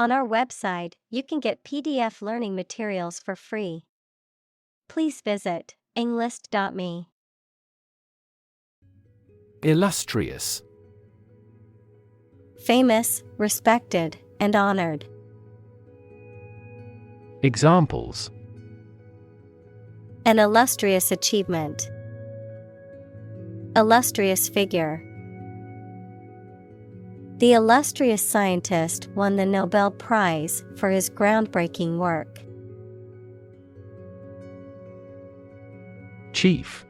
On our website, you can get PDF learning materials for free. Please visit englist.me. Illustrious. Famous, respected, and honored. Examples: An illustrious achievement. Illustrious figure. The illustrious scientist won the Nobel Prize for his groundbreaking work. Chief.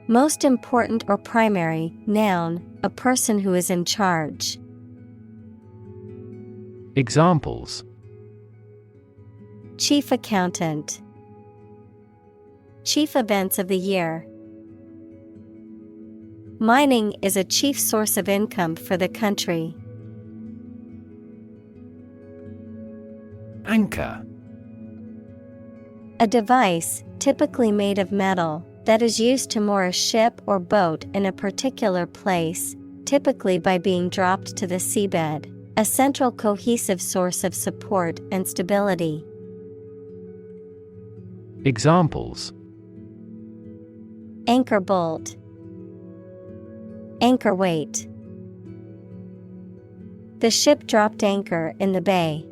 Most important or primary, noun, a person who is in charge. Examples: Chief accountant. Chief events of the year. Mining is a chief source of income for the country. Anchor. A device, typically made of metal, that is used to moor a ship or boat in a particular place, typically by being dropped to the seabed, a central cohesive source of support and stability. Examples: Anchor bolt. Anchor weight. The ship dropped anchor in the bay.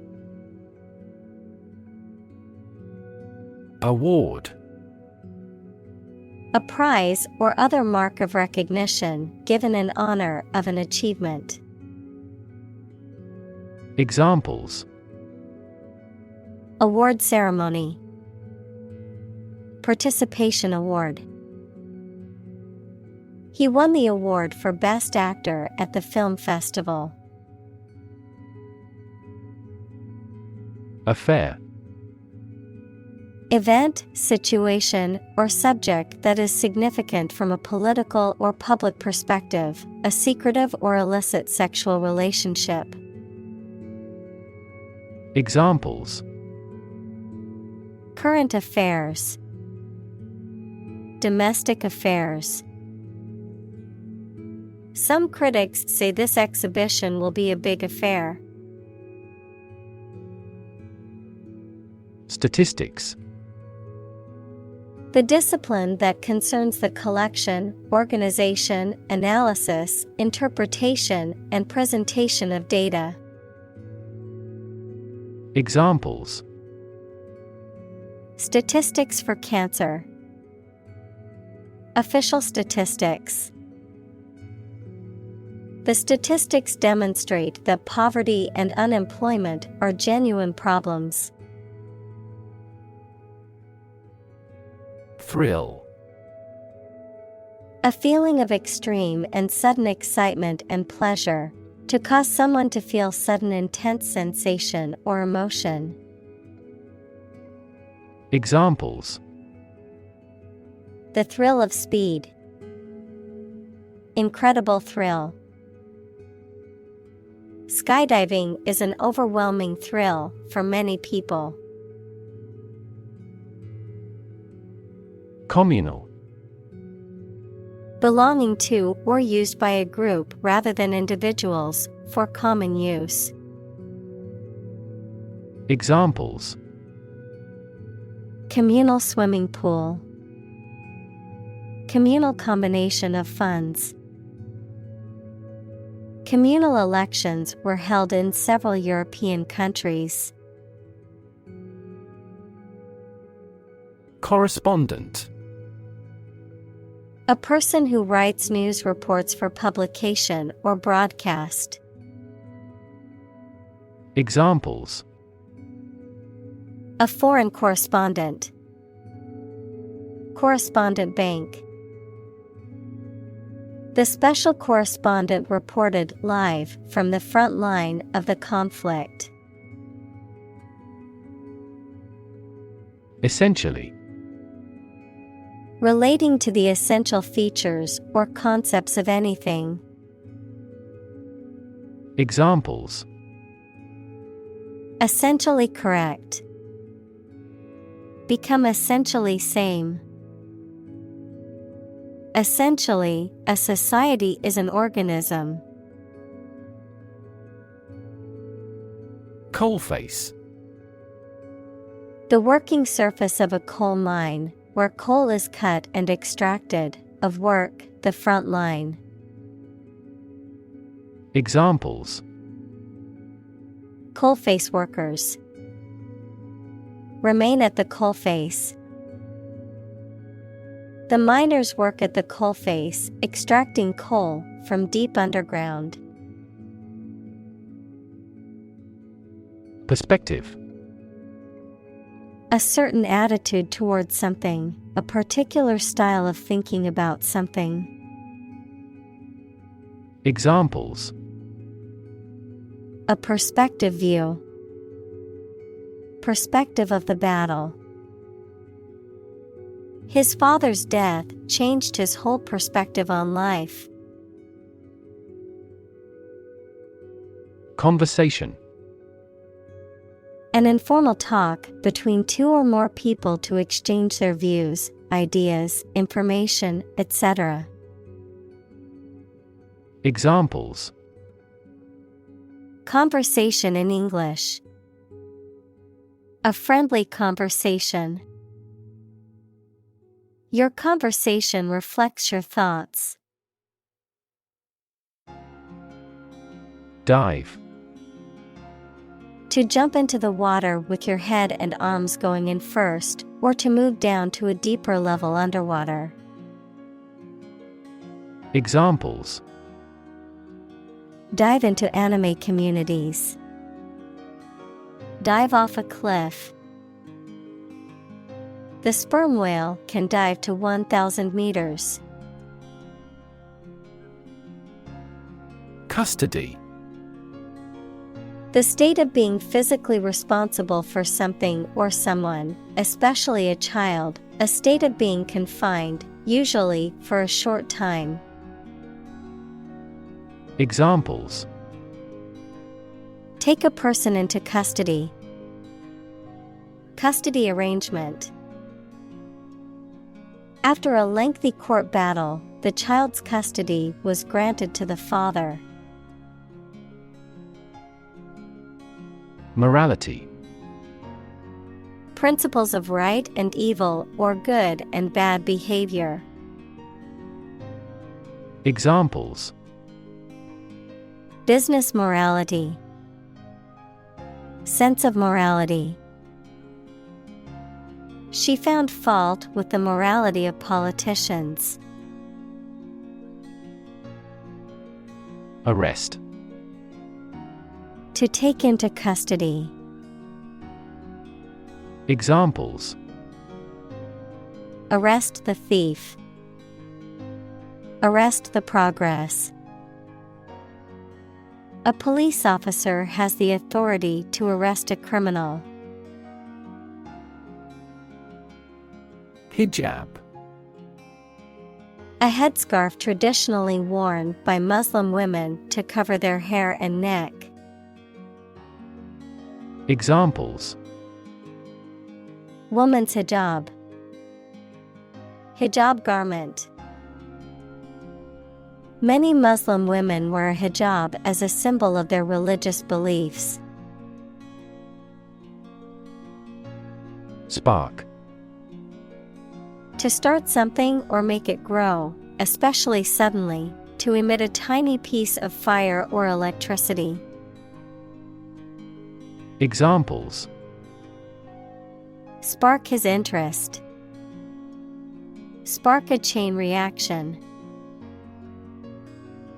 Award. A prize or other mark of recognition given in honor of an achievement. Examples: Award ceremony. Participation award. He won the award for Best Actor at the film festival. Affair. Event, situation, or subject that is significant from a political or public perspective, a secretive or illicit sexual relationship. Examples: Current affairs. Domestic affairs. Some critics say this exhibition will be a big affair. Statistics. The discipline that concerns the collection, organization, analysis, interpretation, and presentation of data. Examples: Statistics for cancer. Official statistics. The statistics demonstrate that poverty and unemployment are genuine problems. Thrill. A feeling of extreme and sudden excitement and pleasure, to cause someone to feel sudden intense sensation or emotion. Examples: The thrill of speed. Incredible thrill. Skydiving is an overwhelming thrill for many people. Communal. Belonging to or used by a group rather than individuals, for common use. Examples: Communal swimming pool. Communal combination of funds. Communal elections were held in several European countries. Correspondent. A person who writes news reports for publication or broadcast. Examples: A foreign correspondent. Correspondent bank. The special correspondent reported live from the front line of the conflict. Essentially. Relating to the essential features or concepts of anything. Examples: Essentially correct. Become essentially same. Essentially, a society is an organism. Coalface. The working surface of a coal mine, where coal is cut and extracted, of work, the front line. Examples: Coalface workers. Remain at the coalface. The miners work at the coalface, extracting coal from deep underground. Perspective. A certain attitude towards something, a particular style of thinking about something. Examples: A perspective view. Perspective of the battle. His father's death changed his whole perspective on life. Conversation. An informal talk between two or more people to exchange their views, ideas, information, etc. Examples: Conversation in English. A friendly conversation. Your conversation reflects your thoughts. Dive. To jump into the water with your head and arms going in first, or to move down to a deeper level underwater. Examples: Dive into anime communities. Dive off a cliff. The sperm whale can dive to 1,000 meters. Custody. The state of being physically responsible for something or someone, especially a child, a state of being confined, usually for a short time. Examples: Take a person into custody. Custody arrangement. After a lengthy court battle, the child's custody was granted to the father. Morality. Principles of right and evil or good and bad behavior. Examples: Business morality. Sense of morality. She found fault with the morality of politicians. Arrest. To take into custody. Examples: Arrest the thief. Arrest the progress. A police officer has the authority to arrest a criminal. Hijab. A headscarf traditionally worn by Muslim women to cover their hair and neck. Examples: Woman's hijab. Hijab garment. Many Muslim women wear a hijab as a symbol of their religious beliefs. Spark. To start something or make it grow, especially suddenly, to emit a tiny piece of fire or electricity. Examples: Spark his interest. Spark a chain reaction.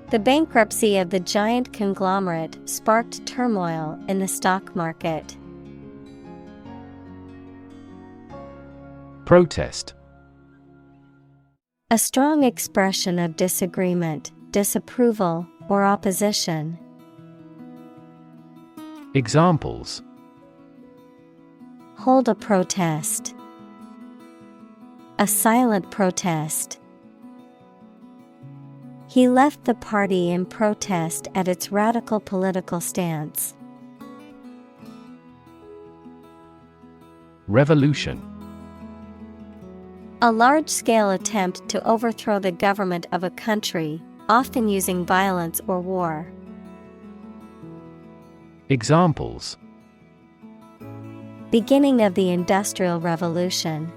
The bankruptcy of the giant conglomerate sparked turmoil in the stock market. Protest. A strong expression of disagreement, disapproval, or opposition. Examples: Hold a protest. A silent protest. He left the party in protest at its radical political stance. Revolution. A large-scale attempt to overthrow the government of a country, often using violence or war. Examples: Beginning of the Industrial Revolution.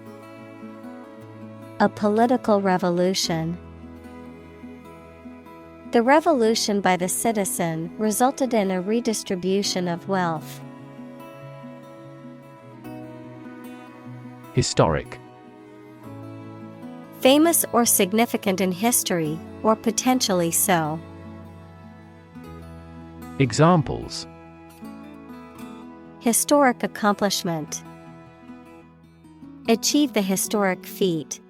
A political revolution. The revolution by the citizen resulted in a redistribution of wealth. Historic. Famous or significant in history, or potentially so. Examples: Historic accomplishment. Achieve the historic feat.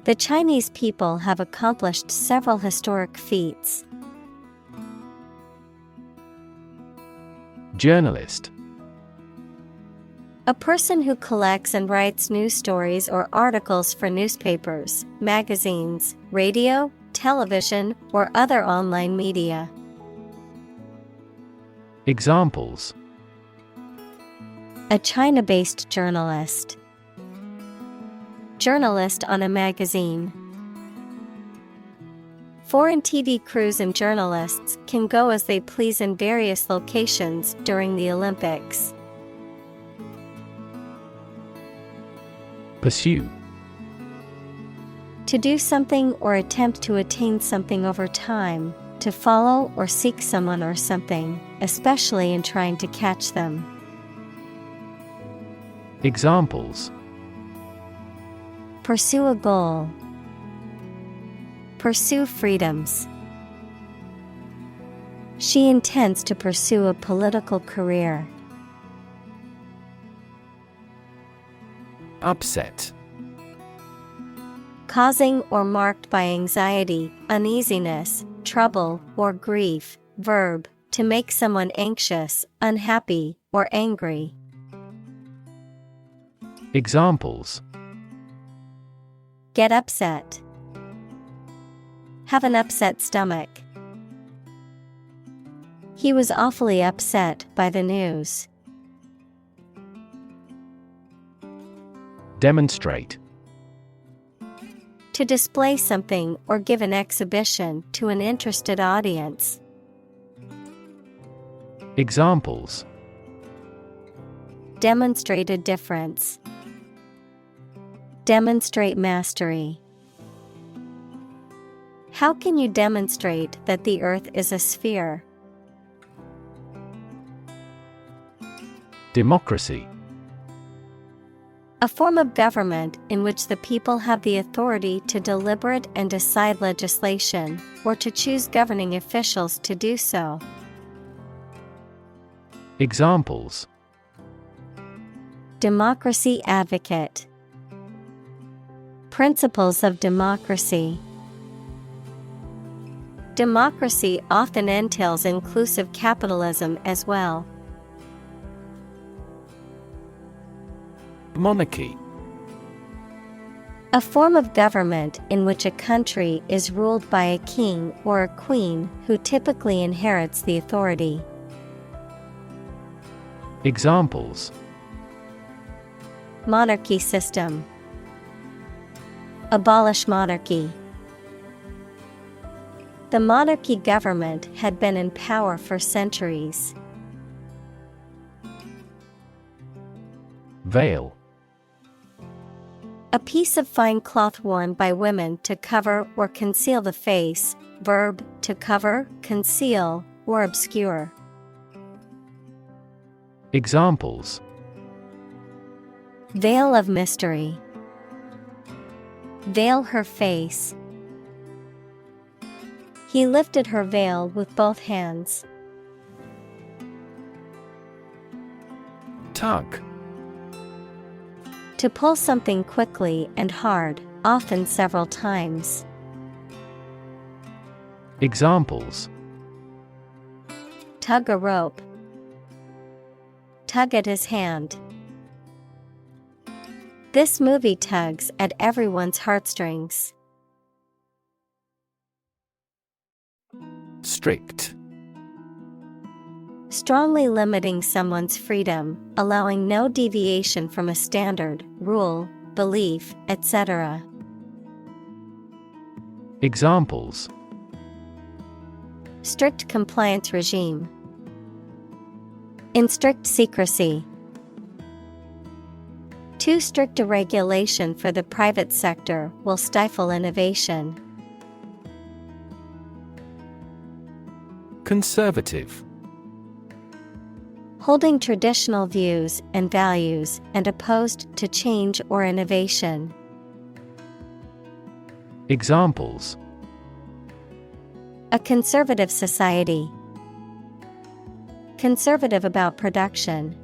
The Chinese people have accomplished several historic feats. Journalist. A person who collects and writes news stories or articles for newspapers, magazines, radio, television, or other online media. Examples: A China-based journalist. Journalist on a magazine. Foreign TV crews and journalists can go as they please in various locations during the Olympics. Pursue. To do something or attempt to attain something over time, to follow or seek someone or something, especially in trying to catch them. Examples: Pursue a goal. Pursue freedoms. She intends to pursue a political career. Upset. Causing or marked by anxiety, uneasiness, trouble, or grief. Verb, to make someone anxious, unhappy, or angry. Examples: Get upset. Have an upset stomach. He was awfully upset by the news. Demonstrate. To display something or give an exhibition to an interested audience. Examples: Demonstrate a difference. Demonstrate mastery. How can you demonstrate that the Earth is a sphere? Democracy. A form of government in which the people have the authority to deliberate and decide legislation, or to choose governing officials to do so. Examples: Democracy advocate. Principles of democracy. Democracy often entails inclusive capitalism as well. Monarchy. A form of government in which a country is ruled by a king or a queen who typically inherits the authority. Examples: Monarchy system. Abolish monarchy. The monarchy government had been in power for centuries. Veil. A piece of fine cloth worn by women to cover or conceal the face. Verb, to cover, conceal, or obscure. Examples: Veil of mystery. Veil her face. He lifted her veil with both hands. Tug. To pull something quickly and hard, often several times. Examples: Tug a rope. Tug at his hand. This movie tugs at everyone's heartstrings. Strict. Strongly limiting someone's freedom, allowing no deviation from a standard, rule, belief, etc. Examples: Strict compliance regime. In strict secrecy. Too strict a regulation for the private sector will stifle innovation. Conservative. Holding traditional views and values and opposed to change or innovation. Examples: A conservative society. Conservative about production.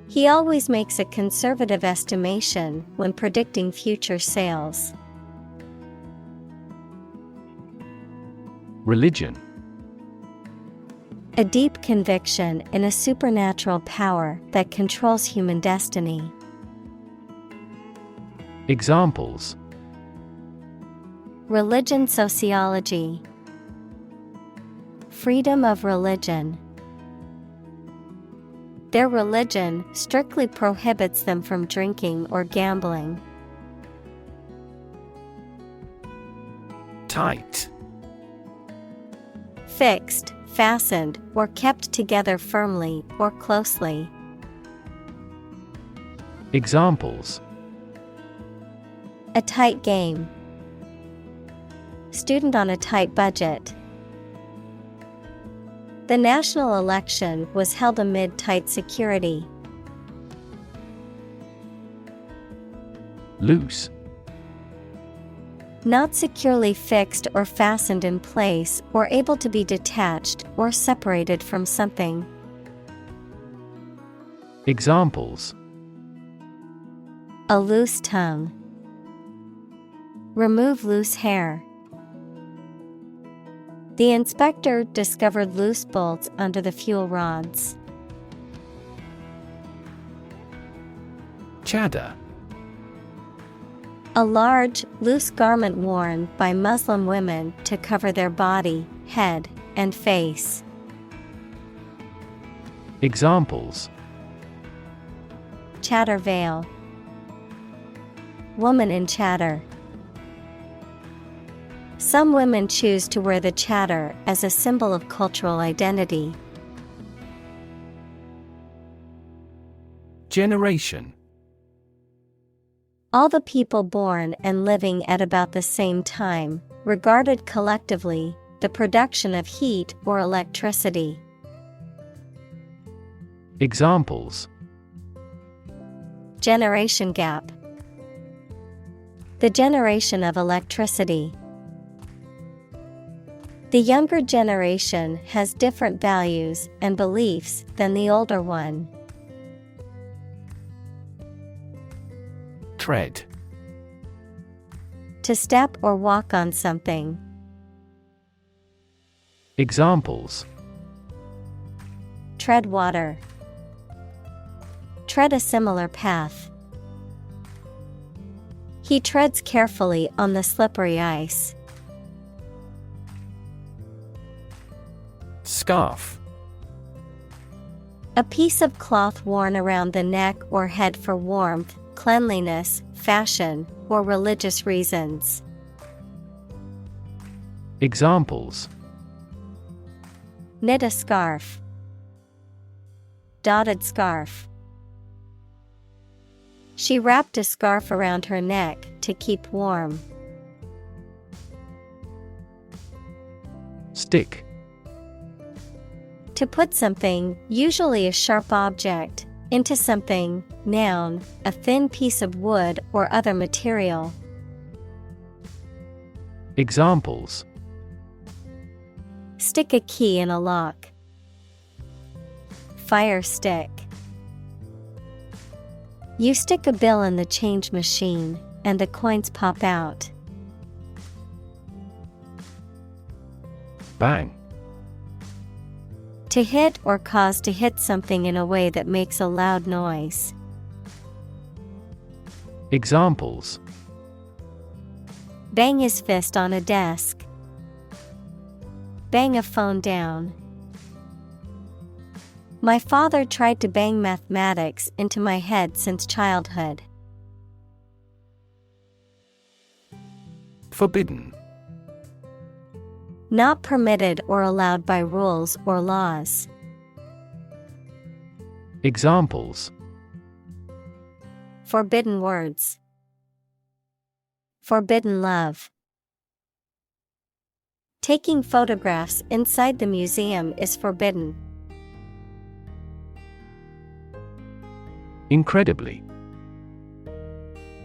He always makes a conservative estimation when predicting future sales. Religion. A deep conviction in a supernatural power that controls human destiny. Examples: Religion sociology. Freedom of religion. Their religion strictly prohibits them from drinking or gambling. Tight. Fixed, fastened, or kept together firmly or closely. Examples: A tight game. Student on a tight budget. The national election was held amid tight security. Loose. Not securely fixed or fastened in place or able to be detached or separated from something. Examples: A loose tongue. Remove loose hair. The inspector discovered loose bolts under the fuel rods. Chadder. A large, loose garment worn by Muslim women to cover their body, head, and face. Examples: Chadder veil. Woman in chatter. Some women choose to wear the chadder as a symbol of cultural identity. Generation. All the people born and living at about the same time, regarded collectively, the production of heat or electricity. Examples: Generation gap. The generation of electricity. The younger generation has different values and beliefs than the older one. Tread. To step or walk on something. Examples: Tread water. Tread a similar path. He treads carefully on the slippery ice. Scarf. A piece of cloth worn around the neck or head for warmth, cleanliness, fashion, or religious reasons. Examples: Knit a scarf. Dotted scarf. She wrapped a scarf around her neck to keep warm. Stick. To put something, usually a sharp object, into something, noun, a thin piece of wood or other material. Examples: Stick a key in a lock. Fire stick. You stick a bill in the change machine, and the coins pop out. Bang. To hit or cause to hit something in a way that makes a loud noise. Examples: Bang his fist on a desk. Bang a phone down. My father tried to bang mathematics into my head since childhood. Forbidden. Not permitted or allowed by rules or laws. Examples. Forbidden words. Forbidden love. Taking photographs inside the museum is forbidden. Incredibly.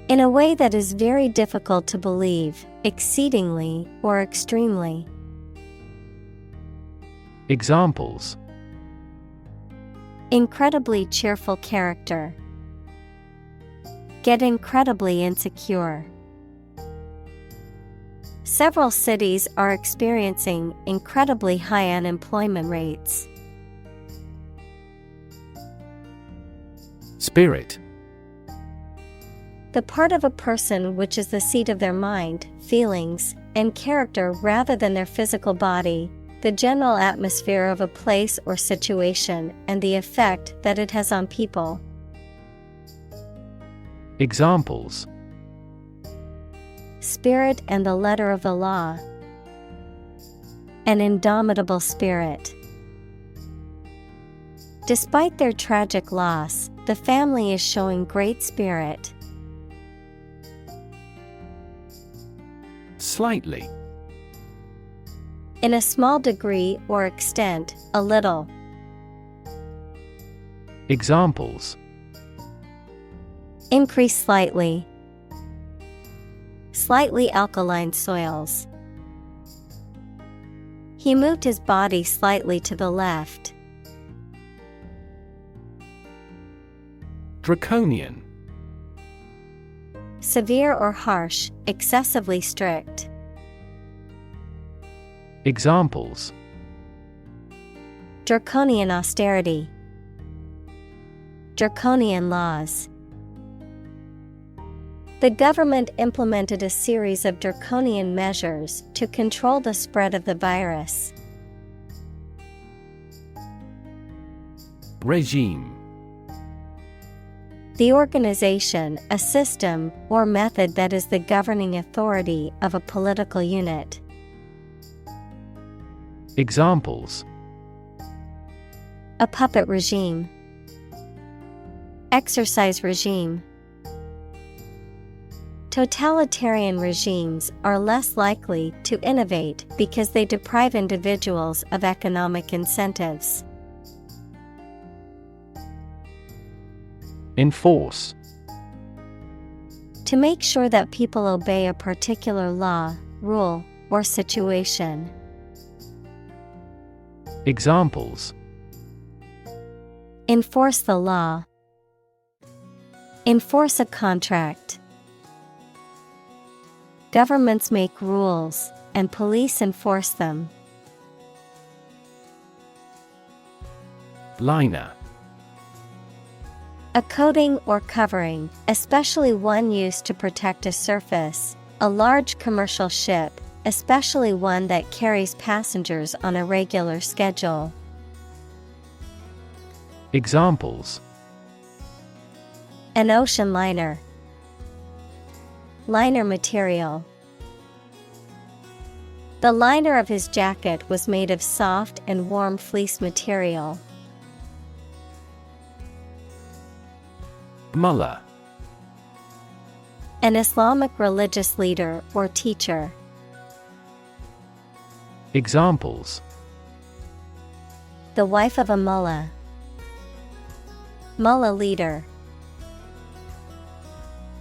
In a way that is very difficult to believe, exceedingly, or extremely. Examples. Incredibly cheerful character. Get incredibly insecure. Several cities are experiencing incredibly high unemployment rates. Spirit. The part of a person which is the seat of their mind, feelings, and character rather than their physical body, the general atmosphere of a place or situation, and the effect that it has on people. Examples. Spirit and the letter of the law. An indomitable spirit. Despite their tragic loss, the family is showing great spirit. Slightly. In a small degree or extent, a little. Examples. Increase slightly. Slightly alkaline soils. He moved his body slightly to the left. Draconian. Severe or harsh, excessively strict. Examples. Draconian austerity. Draconian laws. The government implemented a series of draconian measures to control the spread of the virus. Regime. The organization, a system, or method that is the governing authority of a political unit. Examples. A puppet regime. Exercise regime. Totalitarian regimes are less likely to innovate because they deprive individuals of economic incentives. Enforce. To make sure that people obey a particular law, rule, or situation. Examples. Enforce the law. Enforce a contract. Governments make rules, and police enforce them. Liner. A coating or covering, especially one used to protect a surface, a large commercial ship, especially one that carries passengers on a regular schedule. Examples. An ocean liner. Liner material. The liner of his jacket was made of soft and warm fleece material. Mullah. An Islamic religious leader or teacher. Examples. The wife of a mullah. Mullah leader.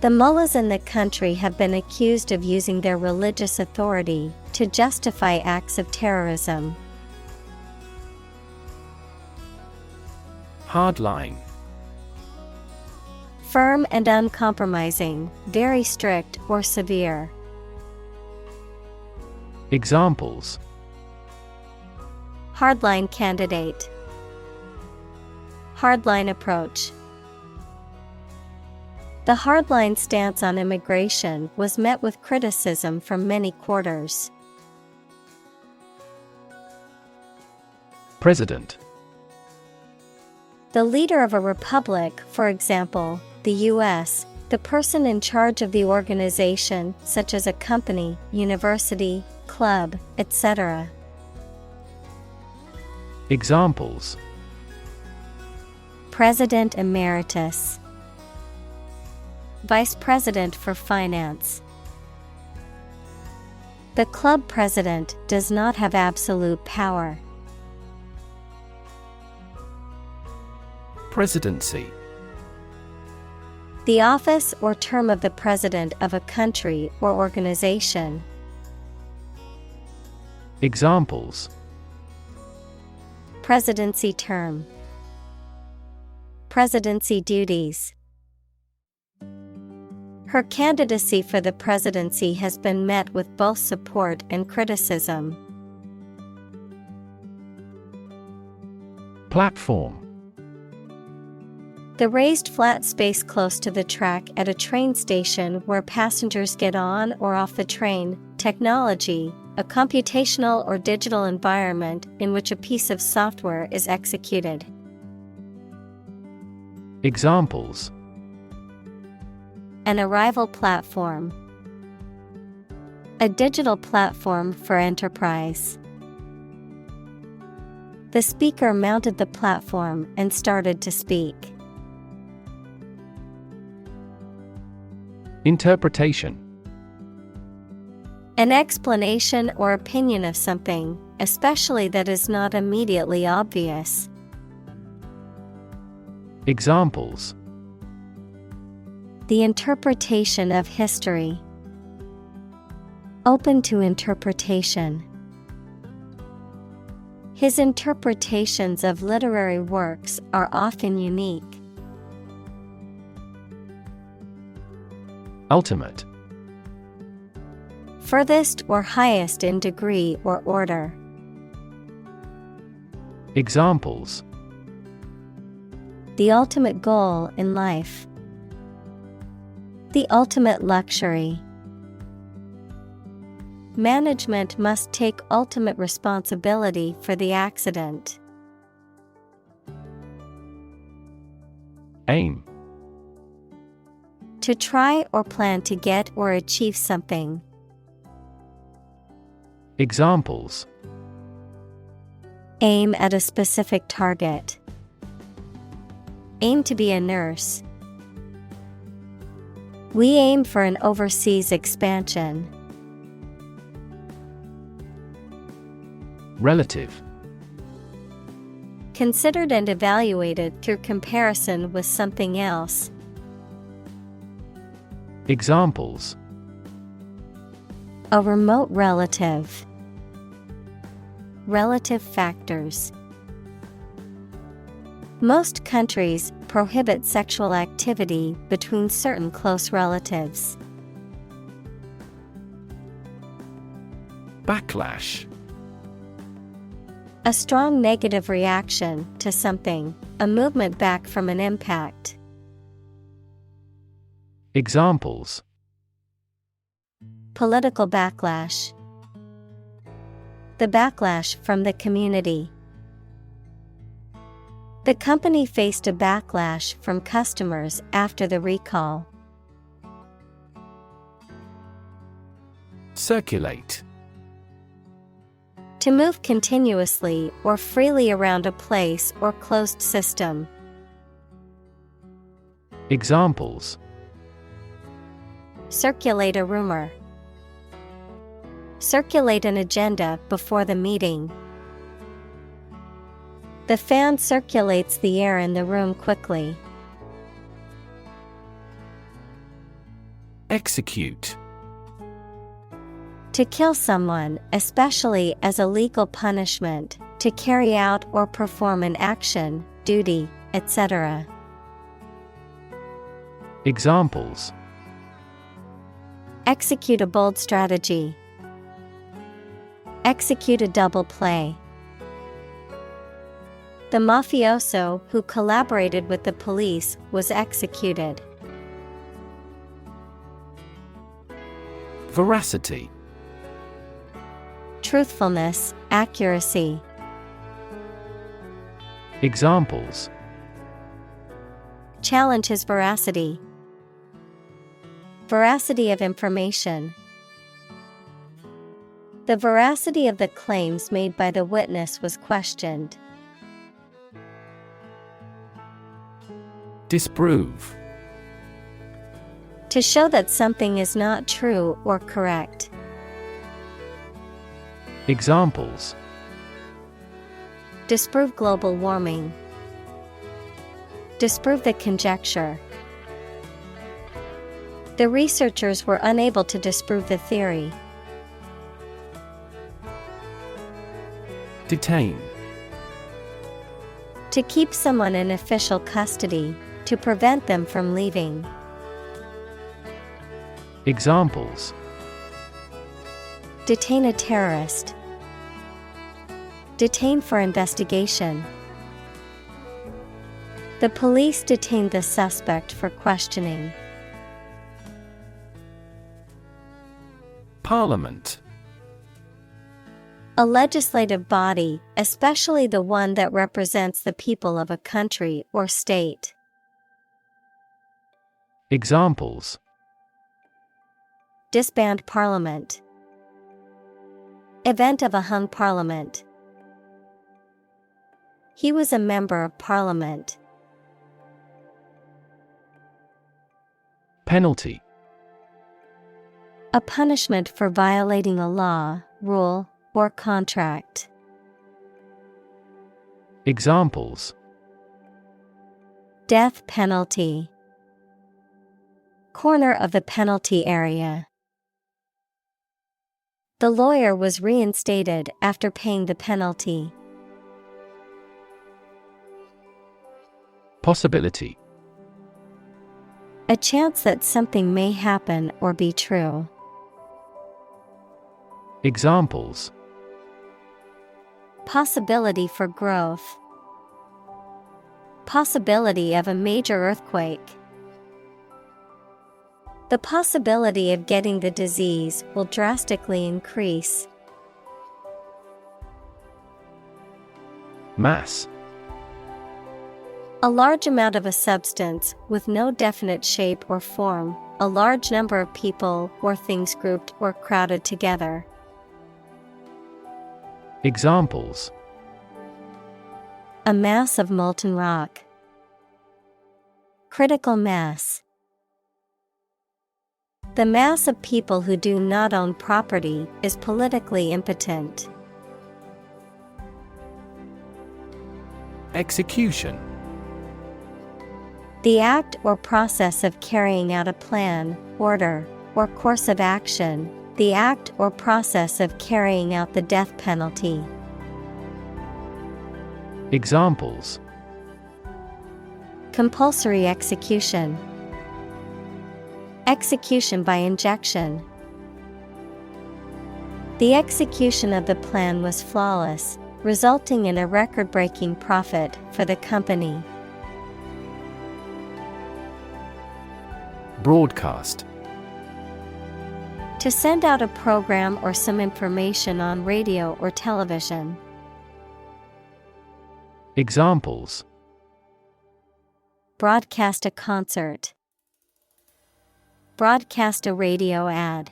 The mullahs in the country have been accused of using their religious authority to justify acts of terrorism. Hardline. Firm and uncompromising, very strict or severe. Examples. Hardline candidate. Hardline approach. The hardline stance on immigration was met with criticism from many quarters. President. The leader of a republic, for example, the U.S., the person in charge of the organization, such as a company, university, club, etc. President Emeritus. Vice President for Finance. The club president does not have absolute power. Presidency. The office or term of the president of a country or organization. Examples: Presidency term. Presidency duties. Her candidacy for the presidency has been met with both support and criticism. Platform. The raised flat space close to the track at a train station where passengers get on or off the train. Technology, a computational or digital environment in which a piece of software is executed. Examples: An arrival platform. A digital platform for enterprise. The speaker mounted the platform and started to speak. Interpretation. An explanation or opinion of something, especially that is not immediately obvious. Examples: The interpretation of history. Open to interpretation. His interpretations of literary works are often unique. Ultimate. Furthest or highest in degree or order. Examples: The ultimate goal in life. The ultimate luxury. Management must take ultimate responsibility for the accident. Aim. To try or plan to get or achieve something. Examples: Aim at a specific target. Aim to be a nurse. We aim for an overseas expansion. Relative. Considered and evaluated through comparison with something else. Examples: A remote relative. Relative factors. Most countries prohibit sexual activity between certain close relatives. Backlash. A strong negative reaction to something, a movement back from an impact. Examples: Political backlash. The backlash from the community. The company faced a backlash from customers after the recall. Circulate. To move continuously or freely around a place or closed system. Examples: Circulate a rumor. Circulate an agenda before the meeting. The fan circulates the air in the room quickly. Execute. To kill someone, especially as a legal punishment, to carry out or perform an action, duty, etc. Examples: Execute a bold strategy. Execute a double play. The mafioso who collaborated with the police was executed. Veracity. Truthfulness, accuracy. Examples: Challenge his veracity. Veracity of information. The veracity of the claims made by the witness was questioned. Disprove. To show that something is not true or correct. Examples: Disprove global warming. Disprove the conjecture. The researchers were unable to disprove the theory. Detain. To keep someone in official custody, to prevent them from leaving. Examples: Detain a terrorist. Detain for investigation. The police detained the suspect for questioning. Parliament. A legislative body, especially the one that represents the people of a country or state. Examples: Disband parliament. Event of a hung parliament. He was a member of parliament. Penalty. A punishment for violating a law, rule, or contract. Examples: Death penalty. Corner of the penalty area. The lawyer was reinstated after paying the penalty. Possibility. A chance that something may happen or be true. Examples: Possibility for growth. Possibility of a major earthquake. The possibility of getting the disease will drastically increase. Mass. A large amount of a substance with no definite shape or form, a large number of people or things grouped or crowded together. Examples: A mass of molten rock. Critical mass. The mass of people who do not own property is politically impotent. Execution. The act or process of carrying out a plan, order, or course of action. The act or process of carrying out the death penalty. Examples: Compulsory execution. Execution by injection. The execution of the plan was flawless, resulting in a record-breaking profit for the company. Broadcast. To send out a program or some information on radio or television. Examples: Broadcast a concert. Broadcast a radio ad.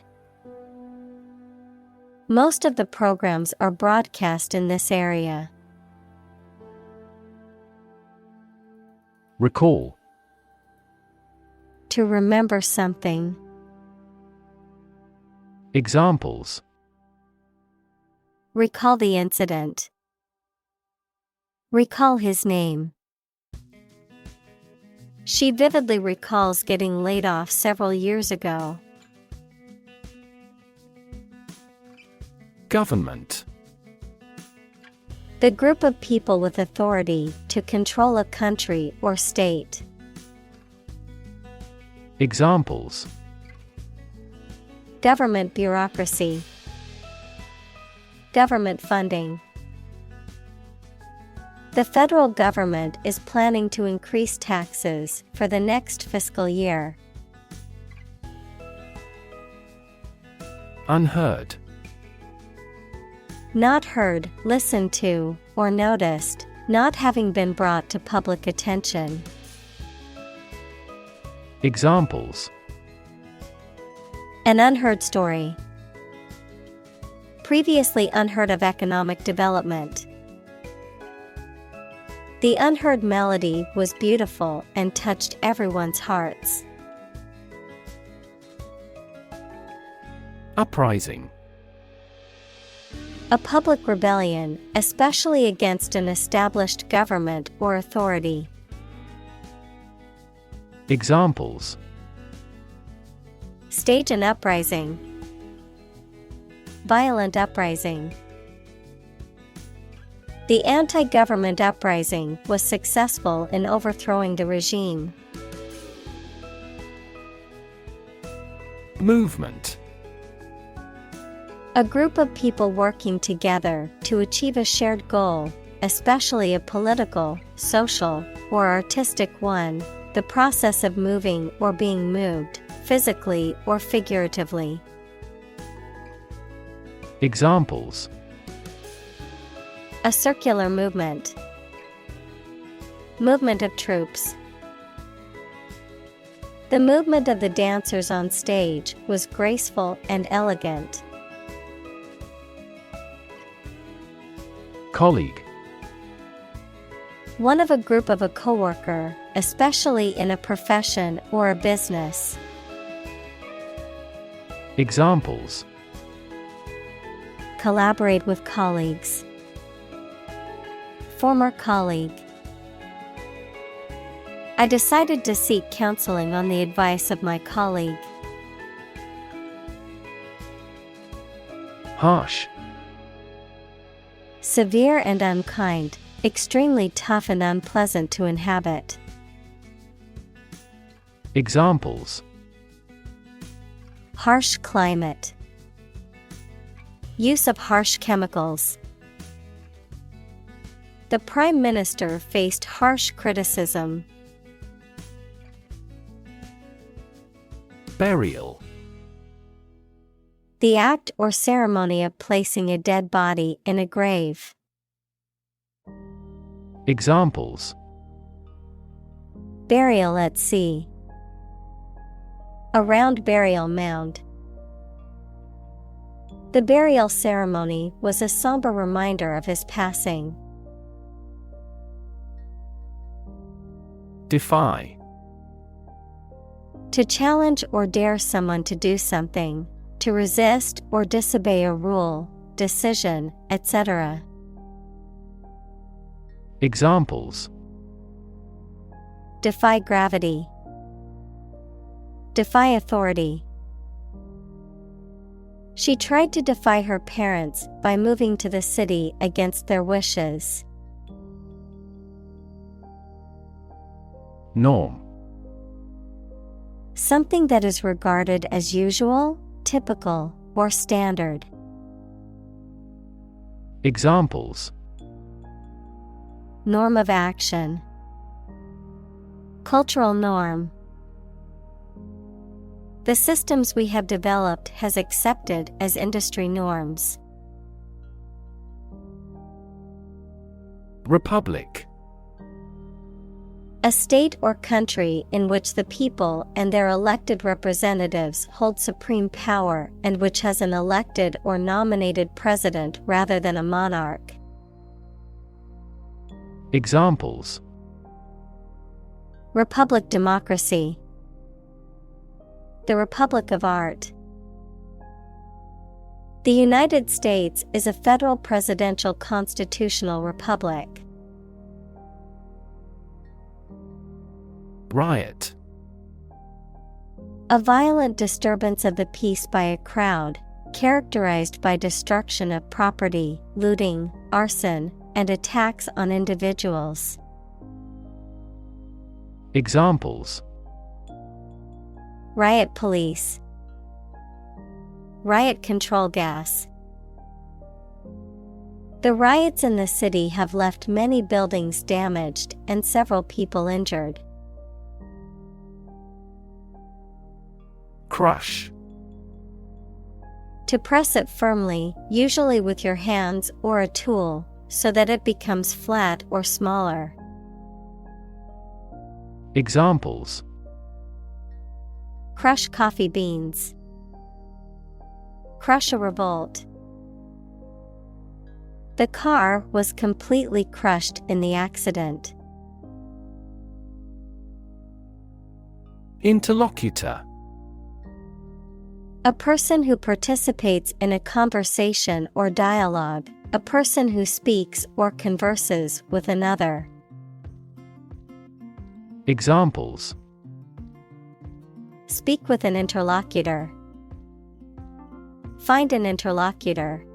Most of the programs are broadcast in this area. Recall. To remember something. Examples: Recall the incident. Recall his name. She vividly recalls getting laid off several years ago. Government. The group of people with authority to control a country or state. Examples: Government bureaucracy. Government funding. The federal government is planning to increase taxes for the next fiscal year. Unheard. Not heard, listened to, or noticed, not having been brought to public attention. Examples: An unheard story. Previously unheard of economic development. The unheard melody was beautiful and touched everyone's hearts. Uprising. A public rebellion, especially against an established government or authority. Examples: Stage an uprising. Violent uprising. The anti-government uprising was successful in overthrowing the regime. Movement. A group of people working together to achieve a shared goal, especially a political, social, or artistic one, the process of moving or being moved, physically or figuratively. Examples: A circular movement. Movement of troops. The movement of the dancers on stage was graceful and elegant. Colleague. One of a group of a coworker, especially in a profession or a business. Examples: Collaborate with colleagues. Former colleague. I decided to seek counseling on the advice of my colleague. Harsh. Severe and unkind, extremely tough and unpleasant to inhabit. Examples: Harsh climate. Use of harsh chemicals. The Prime Minister faced harsh criticism. Burial. The act or ceremony of placing a dead body in a grave. Examples: Burial at sea. A round burial mound. The burial ceremony was a somber reminder of his passing. Defy. To challenge or dare someone to do something, to resist or disobey a rule, decision, etc. Examples: Defy gravity. Defy authority. She tried to defy her parents by moving to the city against their wishes. Norm. Something that is regarded as usual, typical, or standard. Examples: Norm of action. Cultural norm. The systems we have developed has accepted as industry norms. Republic. A state or country in which the people and their elected representatives hold supreme power and which has an elected or nominated president rather than a monarch. Examples: Republic democracy. The Republic of Art. The United States is a federal presidential constitutional republic. Riot. A violent disturbance of the peace by a crowd, characterized by destruction of property, looting, arson, and attacks on individuals. Examples: Riot police. Riot control gas. The riots in the city have left many buildings damaged and several people injured. Crush. To press it firmly, usually with your hands or a tool, so that it becomes flat or smaller. Examples: Crush coffee beans. Crush a revolt. The car was completely crushed in the accident. Interlocutor. A person who participates in a conversation or dialogue, a person who speaks or converses with another. Examples: Speak with an interlocutor. Find an interlocutor.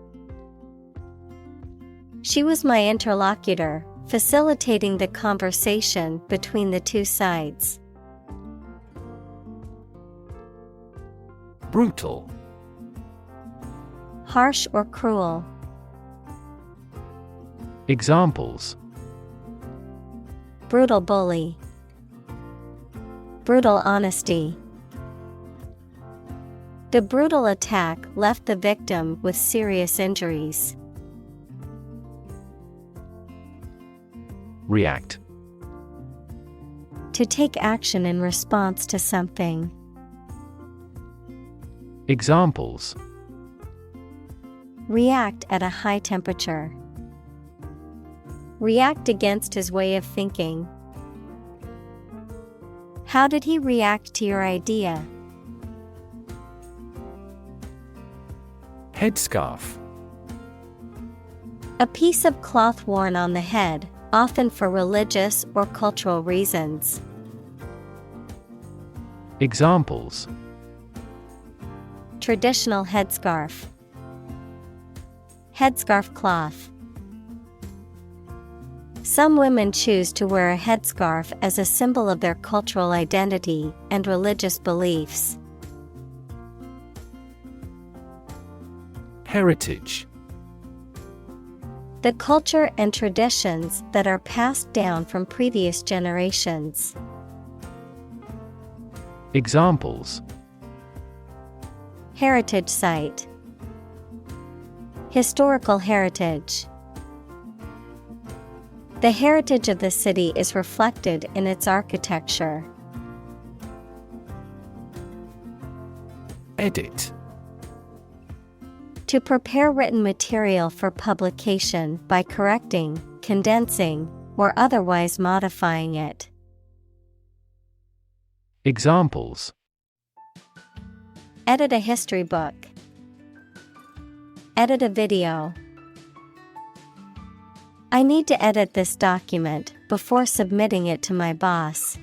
She was my interlocutor, facilitating the conversation between the two sides. Brutal. Harsh or cruel. Examples: Brutal bully. Brutal honesty. The brutal attack left the victim with serious injuries. React. To take action in response to something. Examples: React at a high temperature. React against his way of thinking. How did he react to your idea? Headscarf. A piece of cloth worn on the head, often for religious or cultural reasons. Examples: Traditional headscarf. Headscarf cloth. Some women choose to wear a headscarf as a symbol of their cultural identity and religious beliefs. Heritage. The culture and traditions that are passed down from previous generations. Examples: Heritage site. Historical heritage. The heritage of the city is reflected in its architecture. Edit. To prepare written material for publication by correcting, condensing, or otherwise modifying it. Examples: Edit a history book. Edit a video. I need to edit this document before submitting it to my boss.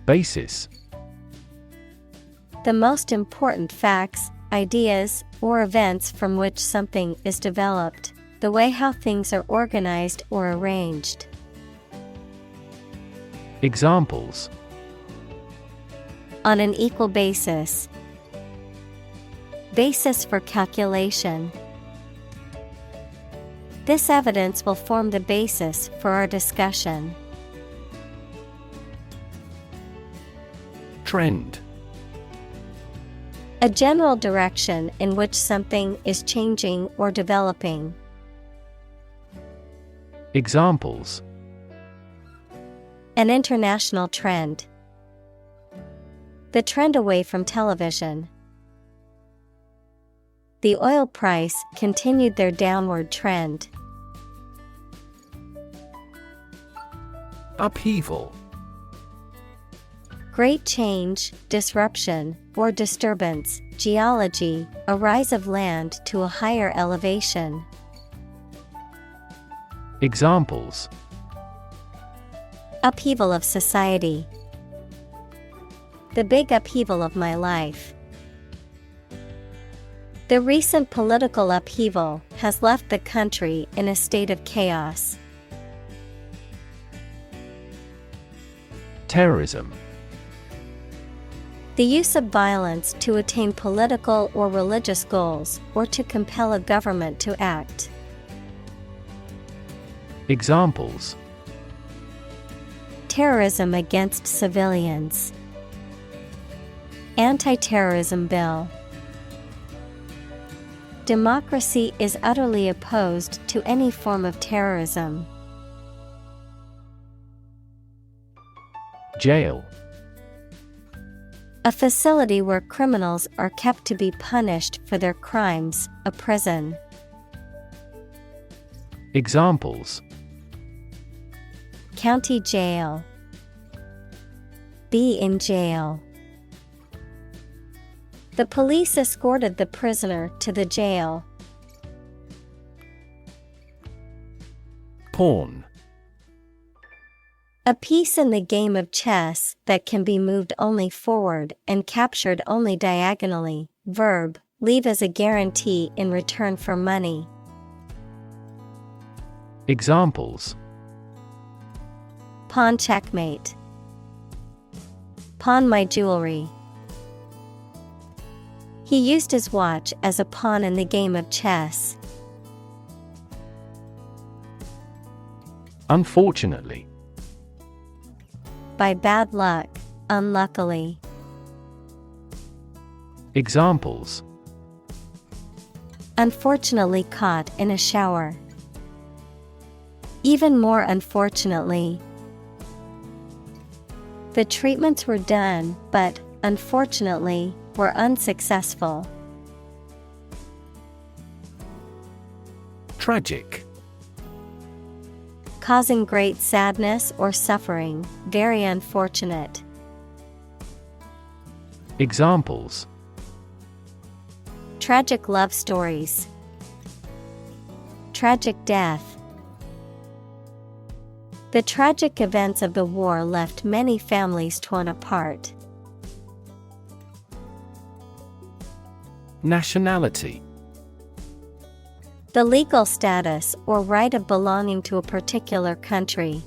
Basis. The most important facts, ideas, or events from which something is developed, the way how things are organized or arranged. Examples: On an equal basis. Basis for calculation. This evidence will form the basis for our discussion. Trend. A general direction in which something is changing or developing. Examples: An international trend. The trend away from television. The oil price continued their downward trend. Upheaval. Great change, disruption, or disturbance, geology, a rise of land to a higher elevation. Examples: Upheaval of society. The big upheaval of my life. The recent political upheaval has left the country in a state of chaos. Terrorism. The use of violence to attain political or religious goals, or to compel a government to act. Examples: Terrorism against civilians. Anti-terrorism bill. Democracy is utterly opposed to any form of terrorism. Jail. A facility where criminals are kept to be punished for their crimes, a prison. Examples: County jail. Be in jail. The police escorted the prisoner to the jail. Pawn. A piece in the game of chess that can be moved only forward and captured only diagonally. Verb, leave as a guarantee in return for money. Examples: Pawn checkmate. Pawn my jewelry. He used his watch as a pawn in the game of chess. Unfortunately. By bad luck, unluckily. Examples: Unfortunately caught in a shower. Even more unfortunately. The treatments were done, but, unfortunately, were unsuccessful. Tragic. Causing great sadness or suffering, very unfortunate. Examples: Tragic love stories. Tragic death. The tragic events of the war left many families torn apart. Nationality. The legal status or right of belonging to a particular country.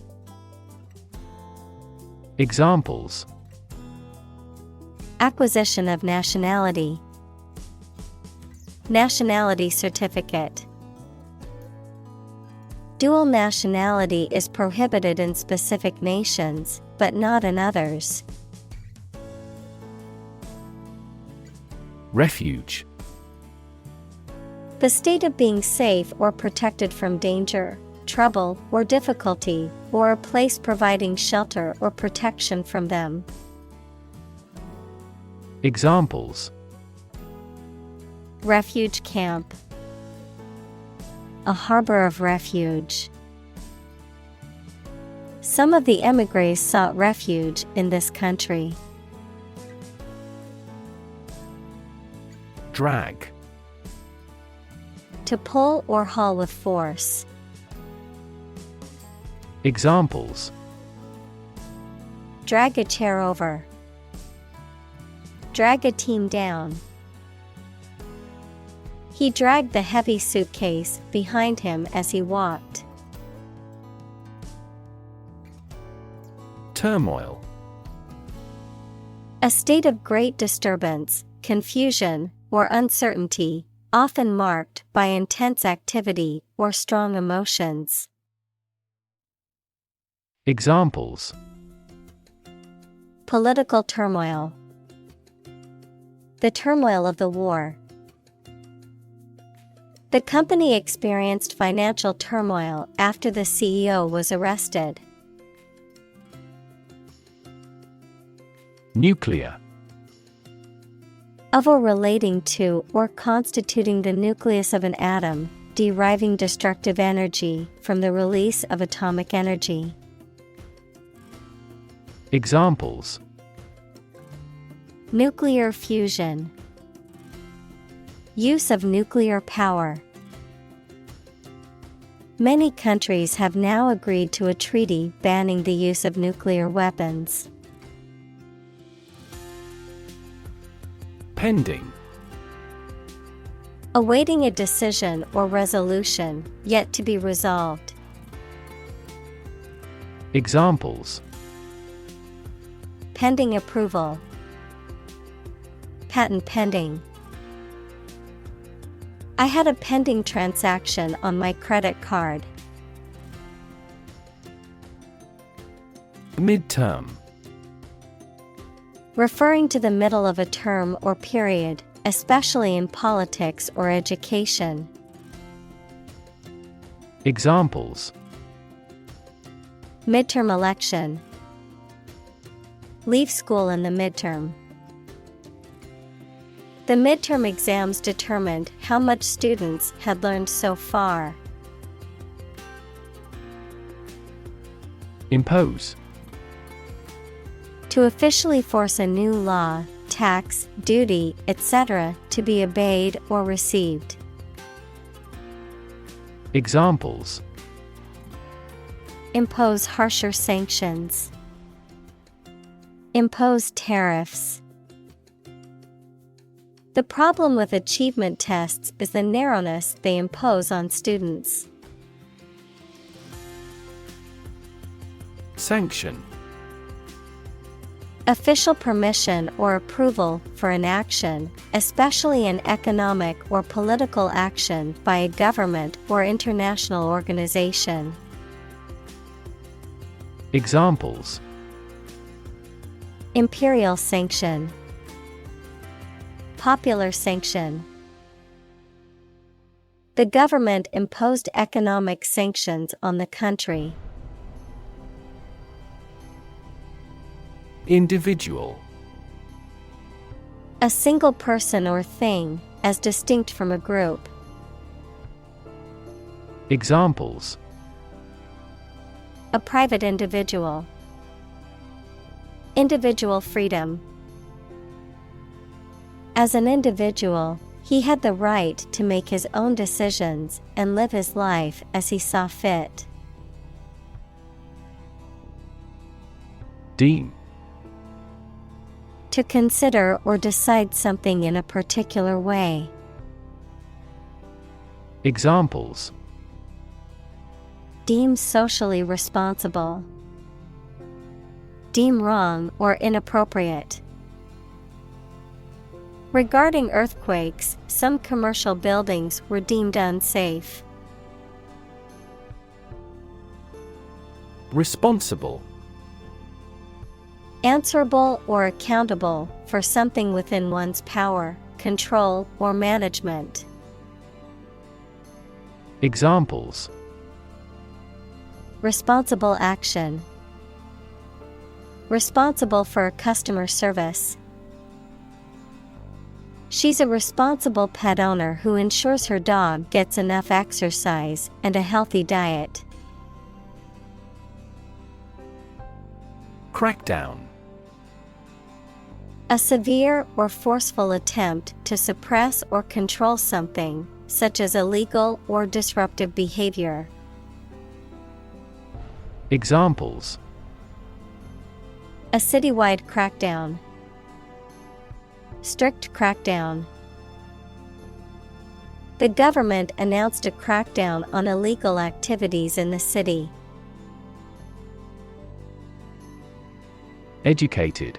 Examples: Acquisition of nationality. Nationality certificate. Dual nationality is prohibited in specific nations, but not in others. Refuge. The state of being safe or protected from danger, trouble, or difficulty, or a place providing shelter or protection from them. Examples: Refuge camp. A harbor of refuge. Some of the émigrés sought refuge in this country. Drag. To pull or haul with force. Examples: Drag a chair over. Drag a team down. He dragged the heavy suitcase behind him as he walked. Turmoil. A state of great disturbance, confusion, or uncertainty, often marked by intense activity or strong emotions. Examples: Political turmoil. The turmoil of the war. The company experienced financial turmoil after the CEO was arrested. Nuclear. Of or relating to or constituting the nucleus of an atom, deriving destructive energy from the release of atomic energy. Examples: Nuclear fusion. Use of nuclear power. Many countries have now agreed to a treaty banning the use of nuclear weapons. Pending. Awaiting a decision or resolution, yet to be resolved. Examples: Pending approval. Patent pending. I had a pending transaction on my credit card. Midterm. Referring to the middle of a term or period, especially in politics or education. Examples: Midterm election. Leave school in the midterm. The midterm exams determined how much students had learned so far. Impose. To officially force a new law, tax, duty, etc. to be obeyed or received. Examples. Impose harsher sanctions. Impose tariffs. The problem with achievement tests is the narrowness they impose on students. Sanction. Official permission or approval for an action, especially an economic or political action by a government or international organization. Examples. Imperial sanction. Popular sanction. The government imposed economic sanctions on the country. Individual. A single person or thing, as distinct from a group. Examples. A private individual. Individual freedom. As an individual, he had the right to make his own decisions and live his life as he saw fit. Deem. To consider or decide something in a particular way. Examples. Deem socially responsible. Deem wrong or inappropriate. Regarding earthquakes, some commercial buildings were deemed unsafe. Responsible. Answerable or accountable for something within one's power, control, or management. Examples. Responsible action. Responsible for customer service. She's a responsible pet owner who ensures her dog gets enough exercise and a healthy diet. Crackdown. A severe or forceful attempt to suppress or control something, such as illegal or disruptive behavior. Examples. A citywide crackdown. Strict crackdown. The government announced a crackdown on illegal activities in the city. Educated.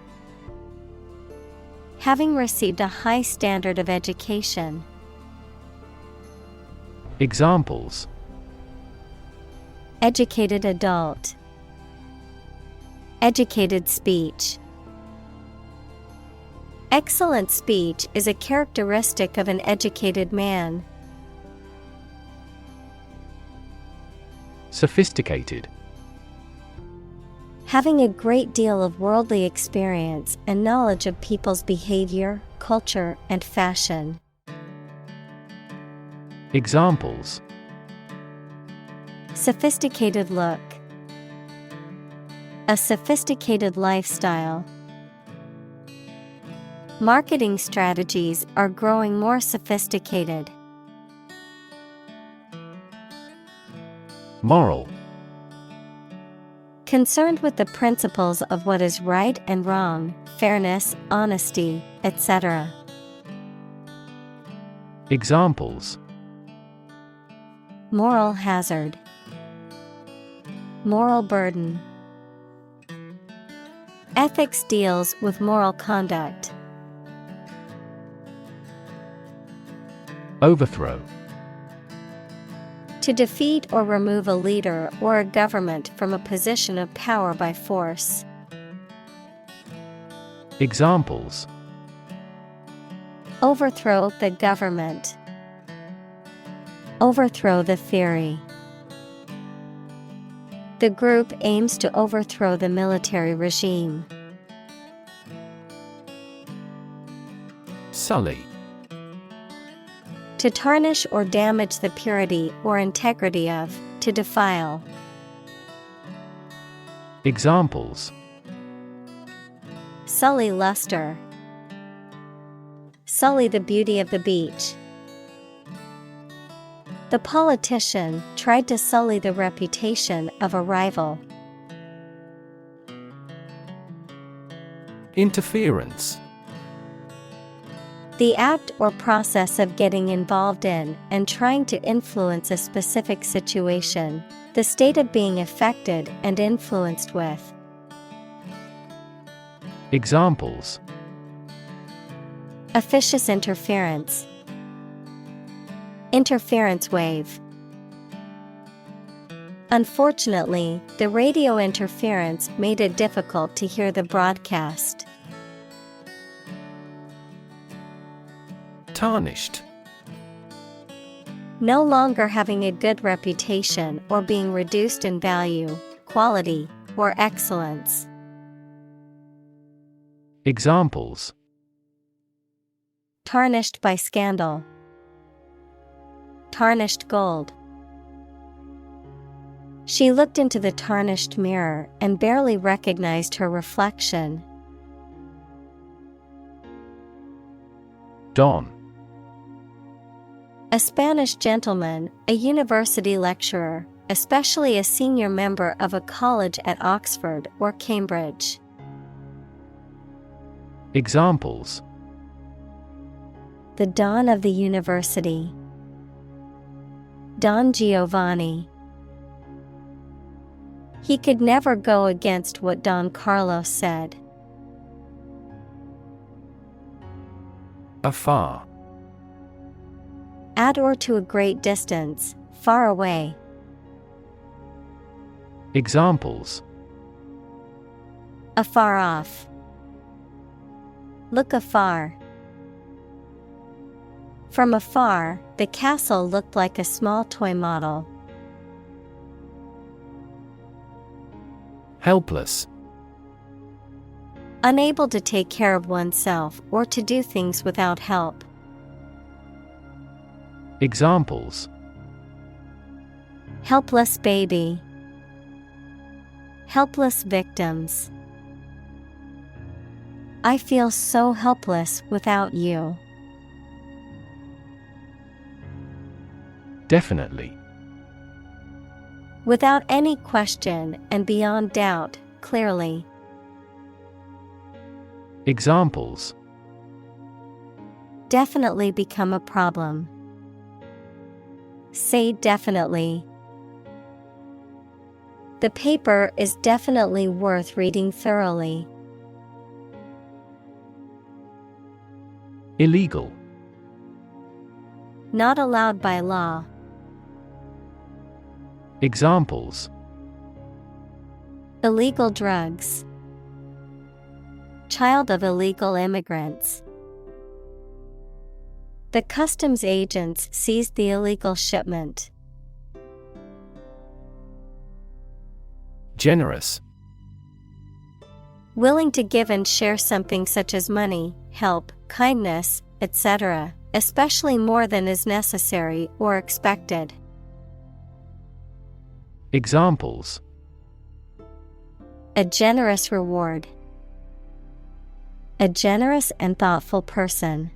Having received a high standard of education. Examples. Educated adult. Educated speech. Excellent speech is a characteristic of an educated man. Sophisticated. Having a great deal of worldly experience and knowledge of people's behavior, culture, and fashion. Examples. Sophisticated look. A sophisticated lifestyle. Marketing strategies are growing more sophisticated. Moral. Concerned with the principles of what is right and wrong, fairness, honesty, etc. Examples. Moral hazard. Moral burden. Ethics deals with moral conduct. Overthrow. To defeat or remove a leader or a government from a position of power by force. Examples. Overthrow the government. Overthrow the theory. The group aims to overthrow the military regime. Sully. To tarnish or damage the purity or integrity of, to defile. Examples: Sully luster. Sully the beauty of the beach. The politician tried to sully the reputation of a rival. Interference. The act or process of getting involved in and trying to influence a specific situation. The state of being affected and influenced with. Examples: Officious interference. Interference wave. Unfortunately, the radio interference made it difficult to hear the broadcast. Tarnished. No longer having a good reputation or being reduced in value, quality, or excellence. Examples: Tarnished by scandal. Tarnished gold. She looked into the tarnished mirror and barely recognized her reflection. Don. A Spanish gentleman, a university lecturer, especially a senior member of a college at Oxford or Cambridge. Examples: The Don of the University. Don Giovanni. He could never go against what Don Carlos said. Afar. At or to a great distance, far away. Examples: Afar off. Look afar. From afar, the castle looked like a small toy model. Helpless. Unable to take care of oneself or to do things without help. Examples: Helpless baby. Helpless victims. I feel so helpless without you. Definitely. Without any question and beyond doubt, clearly. Examples: Definitely become a problem. Say definitely. The paper is definitely worth reading thoroughly. Illegal. Not allowed by law. Examples: Illegal drugs. Child of illegal immigrants. The customs agents seized the illegal shipment. Generous. Willing to give and share something such as money, help, kindness, etc., especially more than is necessary or expected. Examples: A generous reward. A generous and thoughtful person.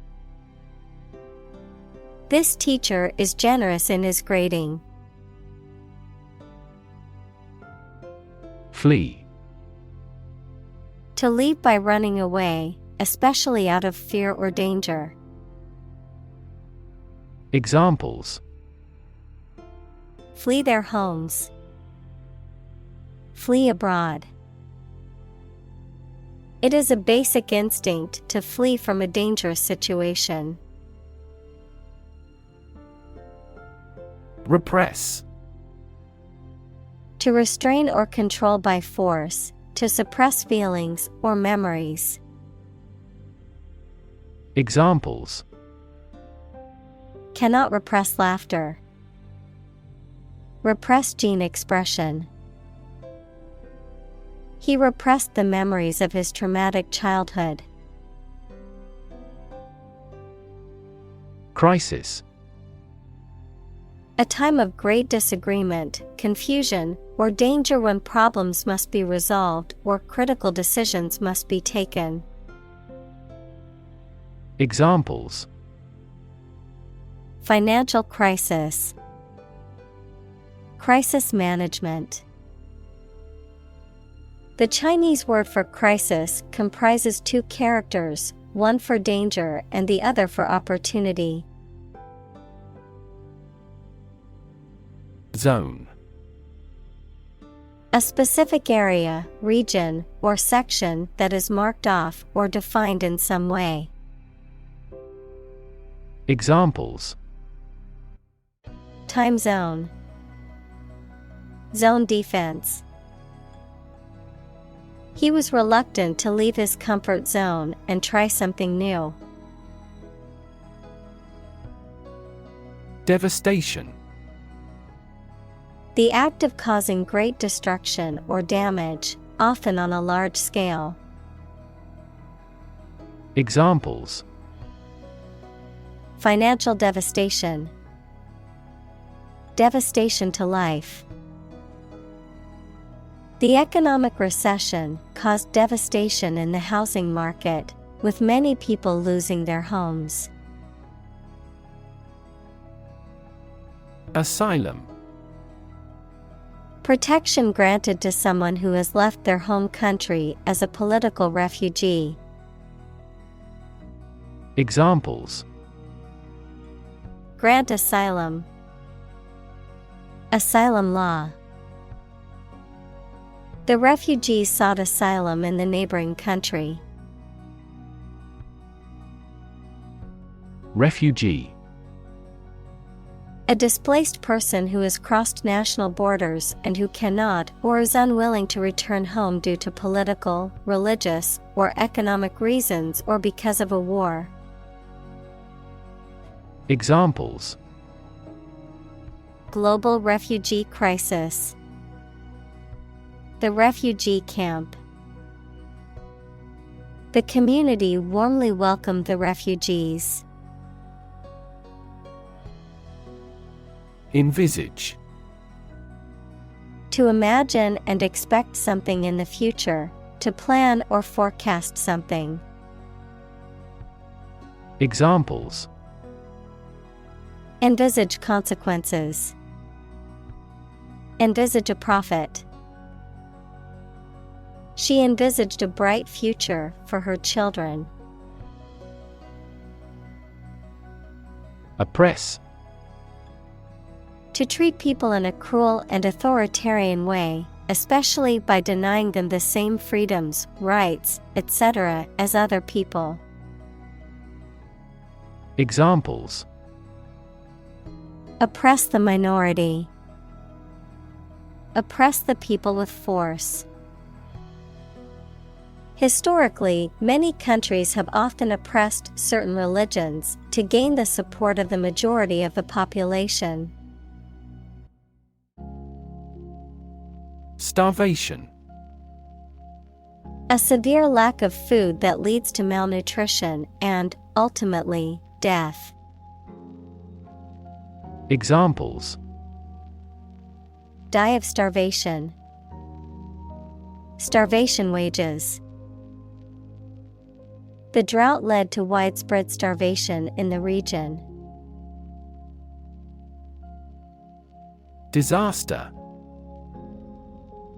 This teacher is generous in his grading. Flee. To leave by running away, especially out of fear or danger. Examples: Flee their homes. Flee abroad. It is a basic instinct to flee from a dangerous situation. Repress. To restrain or control by force, to suppress feelings or memories. Examples: Cannot repress laughter. Repress gene expression. He repressed the memories of his traumatic childhood. Crisis. A time of great disagreement, confusion, or danger when problems must be resolved or critical decisions must be taken. Examples: Financial crisis, crisis management. The Chinese word for crisis comprises two characters, one for danger and the other for opportunity. Zone. A specific area, region, or section that is marked off or defined in some way. Examples: Time zone, zone defense. He was reluctant to leave his comfort zone and try something new. Devastation. The act of causing great destruction or damage, often on a large scale. Examples: Financial devastation, devastation to life. The economic recession caused devastation in the housing market, with many people losing their homes. Asylum. Protection granted to someone who has left their home country as a political refugee. Examples: Grant asylum, asylum law. The refugees sought asylum in the neighboring country. Refugee. A displaced person who has crossed national borders and who cannot or is unwilling to return home due to political, religious, or economic reasons or because of a war. Examples: Global refugee crisis, the refugee camp. The community warmly welcomed the refugees. Envisage. To imagine and expect something in the future, to plan or forecast something. Examples: Envisage consequences. Envisage a profit. She envisaged a bright future for her children. Oppress. To treat people in a cruel and authoritarian way, especially by denying them the same freedoms, rights, etc. as other people. Examples: Oppress the minority. Oppress the people with force. Historically, many countries have often oppressed certain religions to gain the support of the majority of the population. Starvation. A severe lack of food that leads to malnutrition and, ultimately, death. Examples: Die of starvation. Starvation wages. The drought led to widespread starvation in the region. Disaster.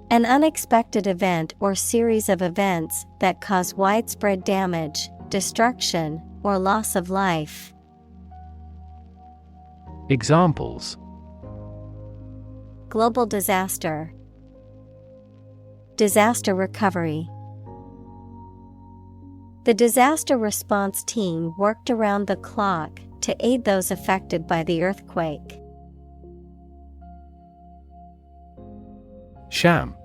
An unexpected event or series of events that cause widespread damage, destruction, or loss of life. Examples: Global disaster. Disaster recovery. The disaster response team worked around the clock to aid those affected by the earthquake. Sham.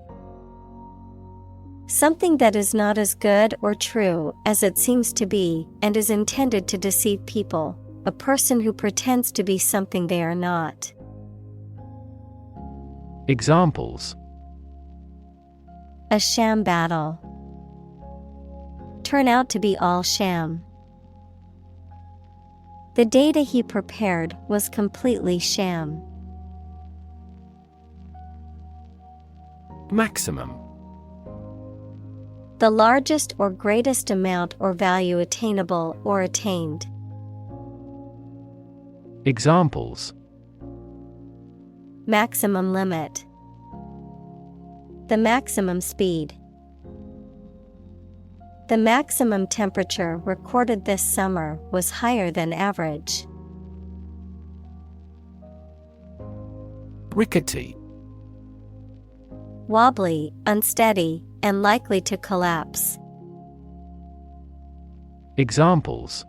Something that is not as good or true as it seems to be and is intended to deceive people, a person who pretends to be something they are not. Examples: A sham battle. Turn out to be all sham. The data he prepared was completely sham. Maximum. The largest or greatest amount or value attainable or attained. Examples: Maximum limit. The maximum speed. The maximum temperature recorded this summer was higher than average. Rickety. Wobbly, unsteady, and likely to collapse. Examples: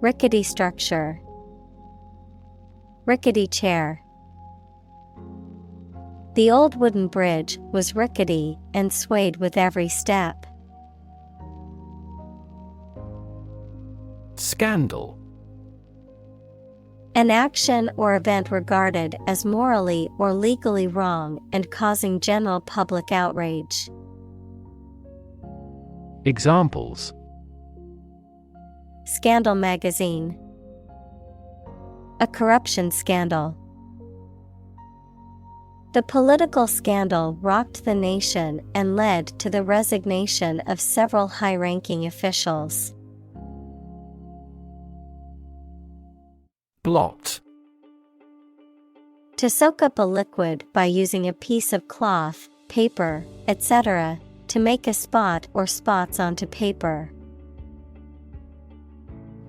Rickety structure. Rickety chair. The old wooden bridge was rickety and swayed with every step. Scandal. An action or event regarded as morally or legally wrong and causing general public outrage. Examples: Scandal magazine. A corruption scandal. The political scandal rocked the nation and led to the resignation of several high-ranking officials. Blot. To soak up a liquid by using a piece of cloth, paper, etc., to make a spot or spots onto paper.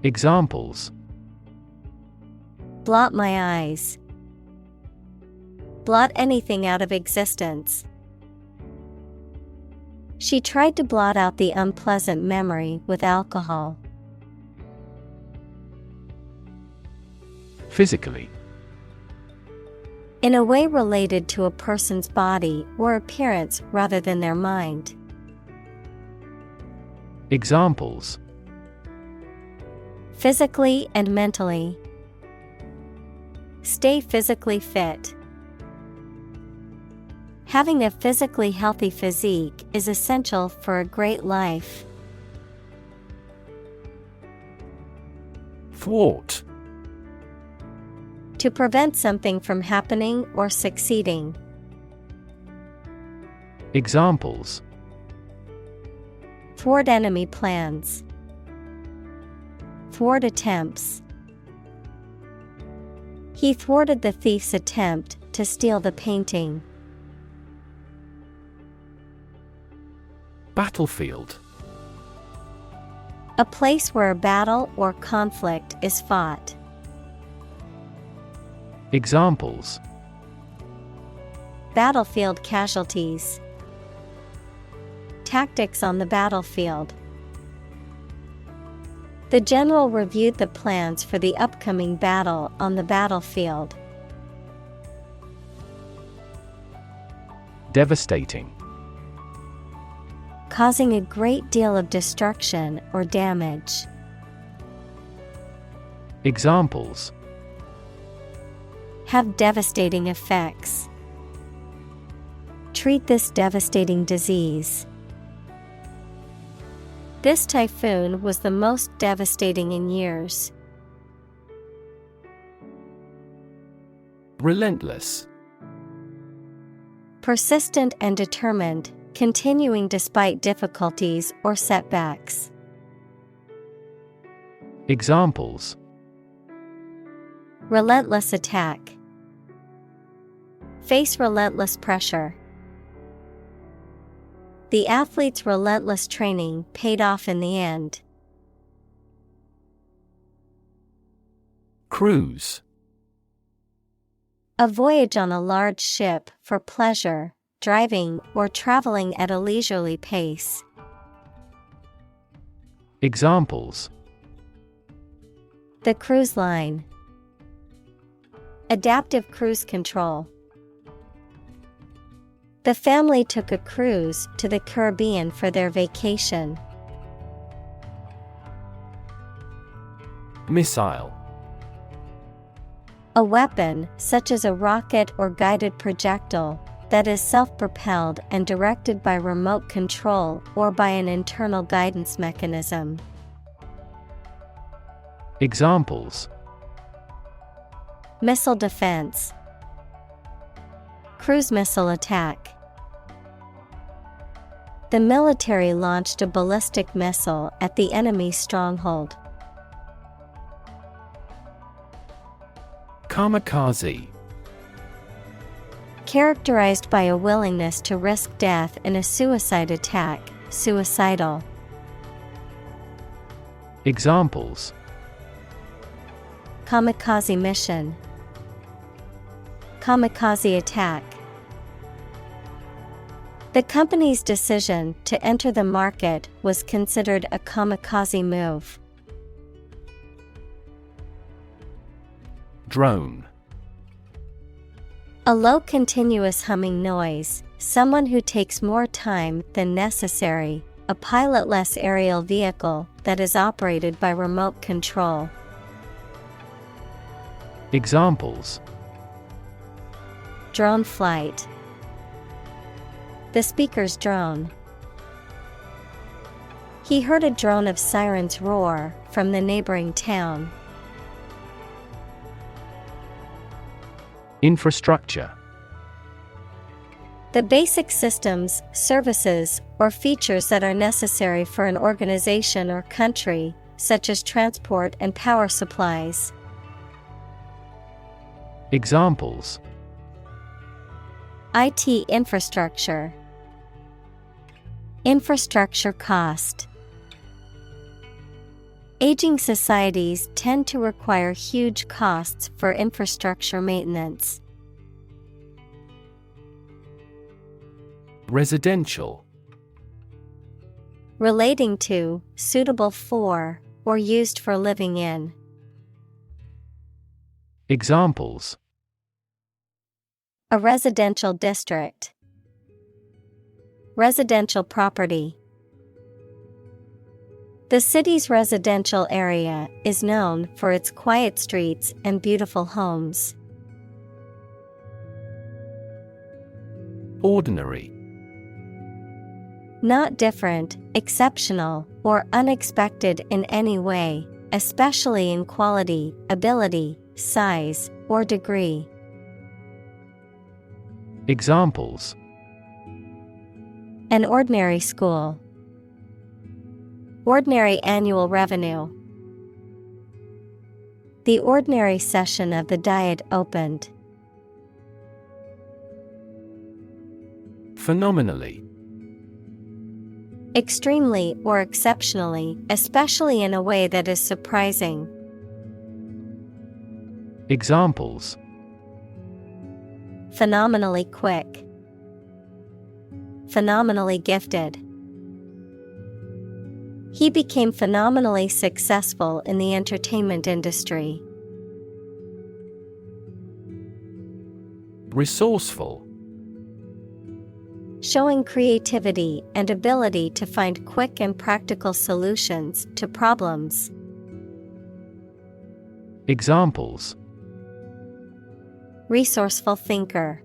Examples: Blot my eyes. Blot anything out of existence. She tried to blot out the unpleasant memory with alcohol. Physically. In a way related to a person's body or appearance rather than their mind. Examples: Physically and mentally. Stay physically fit. Having a physically healthy physique is essential for a great life. Thwart. To prevent something from happening or succeeding. Examples: Thwart enemy plans. Thwart attempts. He thwarted the thief's attempt to steal the painting. Battlefield. A place where a battle or conflict is fought. Examples: Battlefield casualties. Tactics on the battlefield. The general reviewed the plans for the upcoming battle on the battlefield. Devastating. Causing a great deal of destruction or damage. Examples: Have devastating effects. Treat this devastating disease. This typhoon was the most devastating in years. Relentless. Persistent and determined, continuing despite difficulties or setbacks. Examples: Relentless attack. Face relentless pressure. The athlete's relentless training paid off in the end. Cruise. A voyage on a large ship for pleasure, driving, or traveling at a leisurely pace. Examples: The cruise line. Adaptive cruise control. The family took a cruise to the Caribbean for their vacation. Missile. A weapon, such as a rocket or guided projectile, that is self-propelled and directed by remote control or by an internal guidance mechanism. Examples: Missile defense. Cruise missile attack. The military launched a ballistic missile at the enemy's stronghold. Kamikaze. Characterized by a willingness to risk death in a suicide attack, suicidal. Examples: Kamikaze mission. Kamikaze attack. The company's decision to enter the market was considered a kamikaze move. Drone. A low continuous humming noise, someone who takes more time than necessary, a pilotless aerial vehicle that is operated by remote control. Examples: Drone flight. The speaker's drone. He heard a drone of sirens roar from the neighboring town. Infrastructure. The basic systems, services, or features that are necessary for an organization or country, such as transport and power supplies. Examples: IT infrastructure. Infrastructure cost. Aging societies tend to require huge costs for infrastructure maintenance. Residential. Relating to, suitable for, or used for living in. Examples: A residential district. Residential property. The city's residential area is known for its quiet streets and beautiful homes. Ordinary. Not different, exceptional, or unexpected in any way, especially in quality, ability, size, or degree. Examples: An ordinary school. Ordinary annual revenue. The ordinary session of the Diet opened. Phenomenally. Extremely or exceptionally, especially in a way that is surprising. Examples: Phenomenally quick. Phenomenally gifted. He became phenomenally successful in the entertainment industry. Resourceful. Showing creativity and ability to find quick and practical solutions to problems. Examples: Resourceful thinker.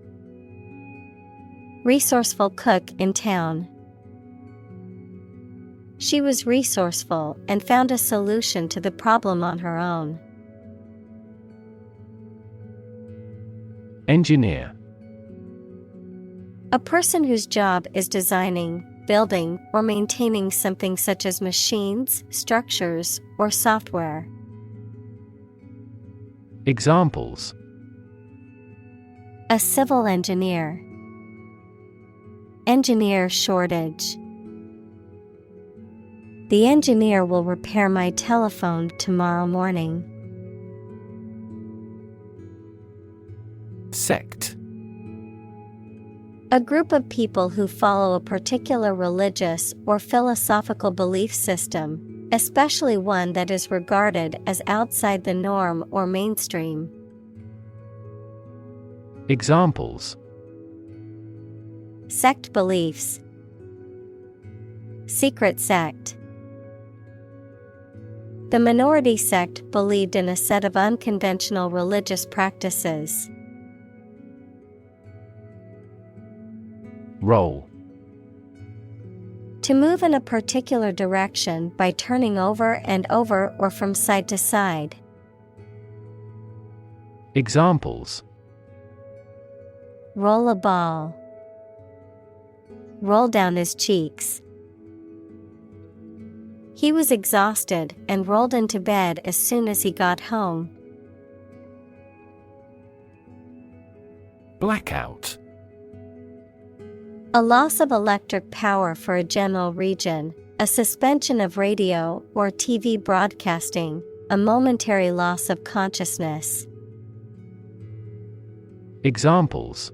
Resourceful cook in town. She was resourceful and found a solution to the problem on her own. Engineer. A person whose job is designing, building, or maintaining something such as machines, structures, or software. Examples: A civil engineer. Engineer shortage. The engineer will repair my telephone tomorrow morning. Sect. A group of people who follow a particular religious or philosophical belief system, especially one that is regarded as outside the norm or mainstream. Examples: Sect beliefs. Secret sect. The minority sect believed in a set of unconventional religious practices. Roll. To move in a particular direction by turning over and over or from side to side. Examples: Roll a ball. Roll down his cheeks. He was exhausted and rolled into bed as soon as he got home. Blackout. A loss of electric power for a general region, a suspension of radio or TV broadcasting, a momentary loss of consciousness. Examples: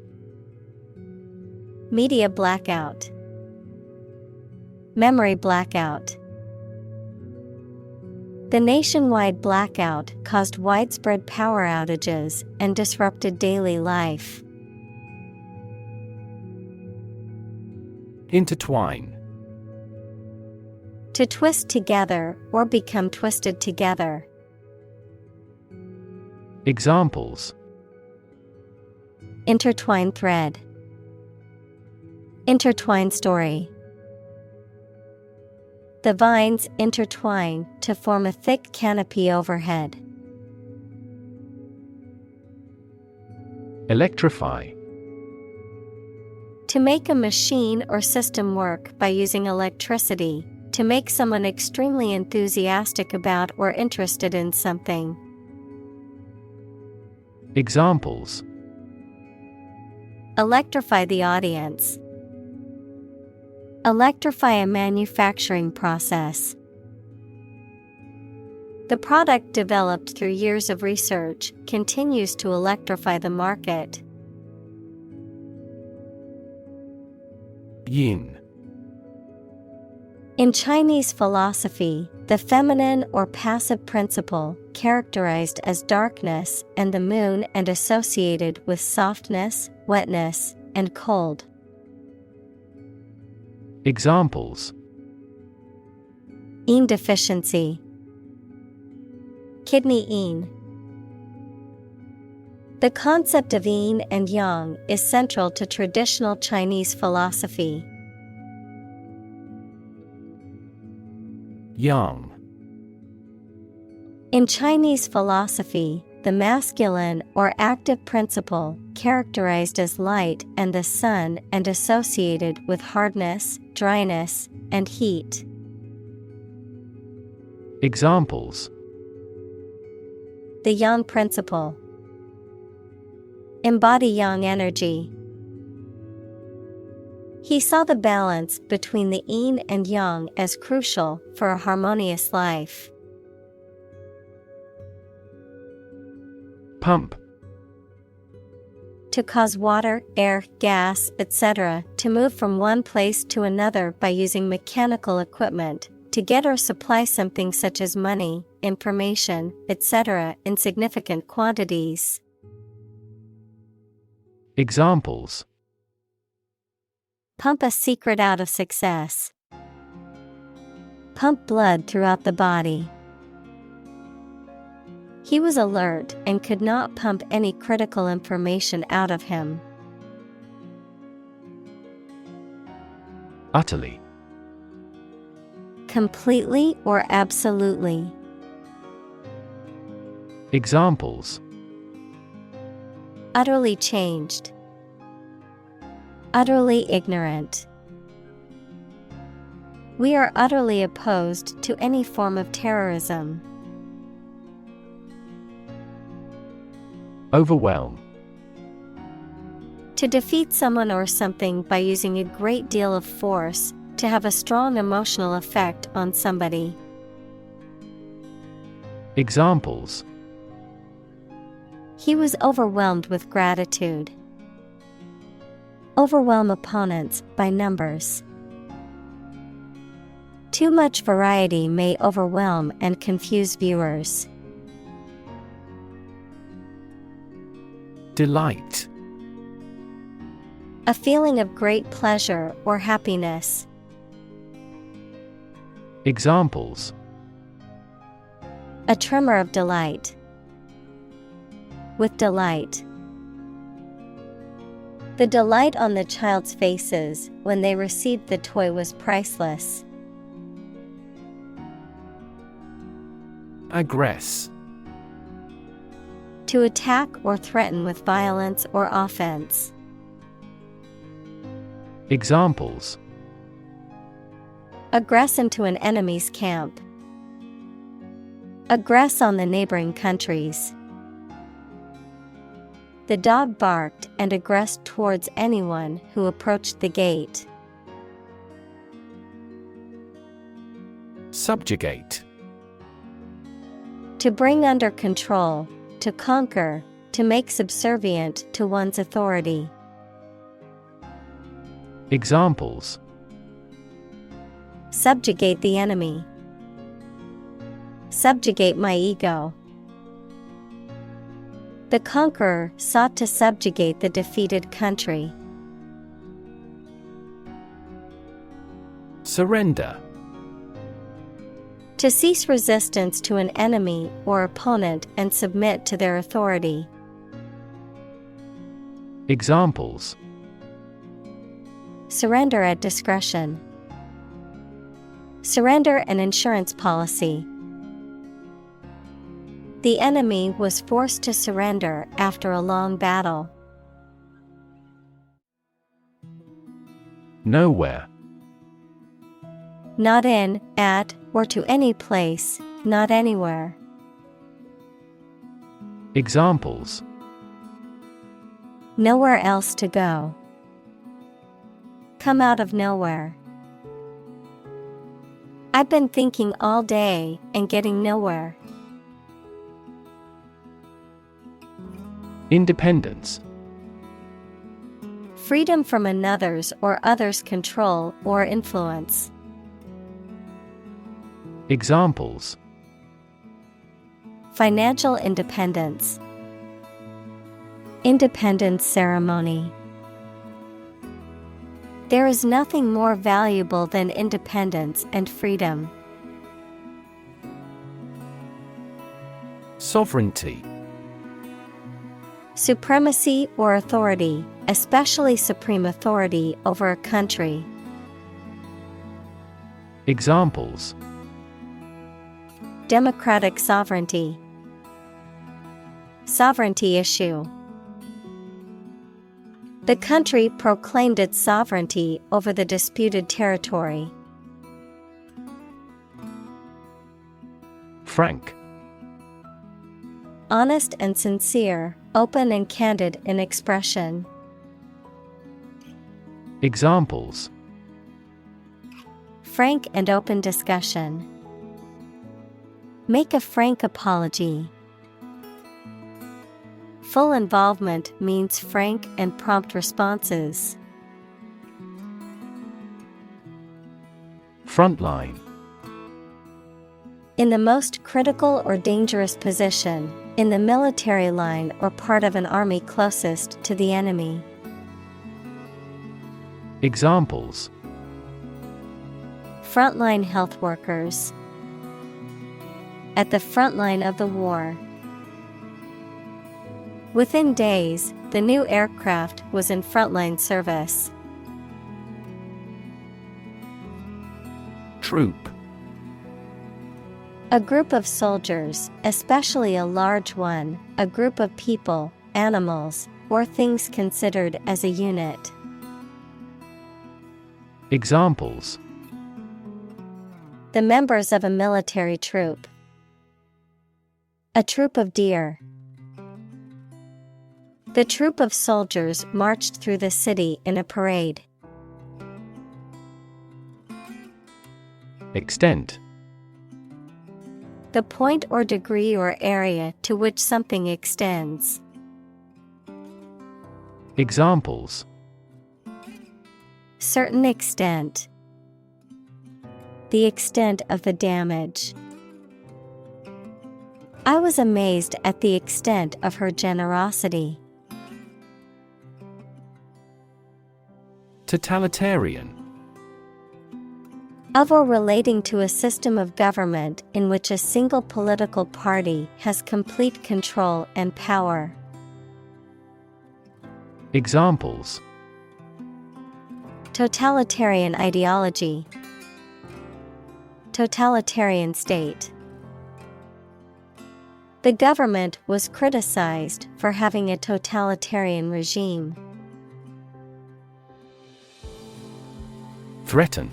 Media blackout. Memory blackout. The nationwide blackout caused widespread power outages and disrupted daily life. Intertwine. To twist together or become twisted together. Examples: Intertwined thread. Intertwined story. The vines intertwine to form a thick canopy overhead. Electrify. To make a machine or system work by using electricity, to make someone extremely enthusiastic about or interested in something. Examples: Electrify the audience. Electrify a manufacturing process. The product developed through years of research continues to electrify the market. Yin. In Chinese philosophy, the feminine or passive principle, characterized as darkness and the moon and associated with softness, wetness, and cold. Examples: Yin deficiency. Kidney yin. The concept of yin and yang is central to traditional Chinese philosophy. Yang. In Chinese philosophy, the masculine or active principle, characterized as light and the sun and associated with hardness, dryness, and heat. Examples: The yang principle. Embody yang energy. He saw the balance between the yin and yang as crucial for a harmonious life. Pump. To cause water, air, gas, etc. to move from one place to another by using mechanical equipment, to get or supply something such as money, information, etc. in significant quantities. Examples: Pump a secret out of success. Pump blood throughout the body. He was alert and could not pump any critical information out of him. Utterly. Completely or absolutely. Examples: Utterly changed. Utterly ignorant. We are utterly opposed to any form of terrorism. Overwhelm. To defeat someone or something by using a great deal of force, to have a strong emotional effect on somebody. Examples: He was overwhelmed with gratitude. Overwhelm opponents by numbers. Too much variety may overwhelm and confuse viewers. Delight. A feeling of great pleasure or happiness. Examples: A tremor of delight. With delight. The delight on the child's faces when they received the toy was priceless. Aggress. To attack or threaten with violence or offense. Examples: aggress into an enemy's camp. Aggress on the neighboring countries. The dog barked and aggressed towards anyone who approached the gate. Subjugate. To bring under control, to conquer, to make subservient to one's authority. Examples: subjugate the enemy. Subjugate my ego. The conqueror sought to subjugate the defeated country. Surrender. To cease resistance to an enemy or opponent and submit to their authority. Examples: surrender at discretion. Surrender an insurance policy. The enemy was forced to surrender after a long battle. Nowhere. Not in, at, or to any place, not anywhere. Examples: nowhere else to go. Come out of nowhere. I've been thinking all day and getting nowhere. Independence. Freedom from another's or others' control or influence. Examples: financial independence. Independence ceremony. There is nothing more valuable than independence and freedom. Sovereignty. Supremacy or authority, especially supreme authority over a country. Examples: democratic sovereignty. Sovereignty issue. The country proclaimed its sovereignty over the disputed territory. Frank. Honest and sincere, open and candid in expression. Examples: frank and open discussion. Make a frank apology. Full involvement means frank and prompt responses. Frontline. In the most critical or dangerous position, in the military line or part of an army closest to the enemy. Examples: frontline health workers. At the front line of the war. Within days, the new aircraft was in frontline service. Troop. A group of soldiers, especially a large one, a group of people, animals, or things considered as a unit. Examples: the members of a military troop. A troop of deer. The troop of soldiers marched through the city in a parade. Extent. The point or degree or area to which something extends. Examples: certain extent. The extent of the damage. I was amazed at the extent of her generosity. Totalitarian. Of or relating to a system of government in which a single political party has complete control and power. Examples: totalitarian ideology. Totalitarian state. The government was criticized for having a totalitarian regime. Threaten.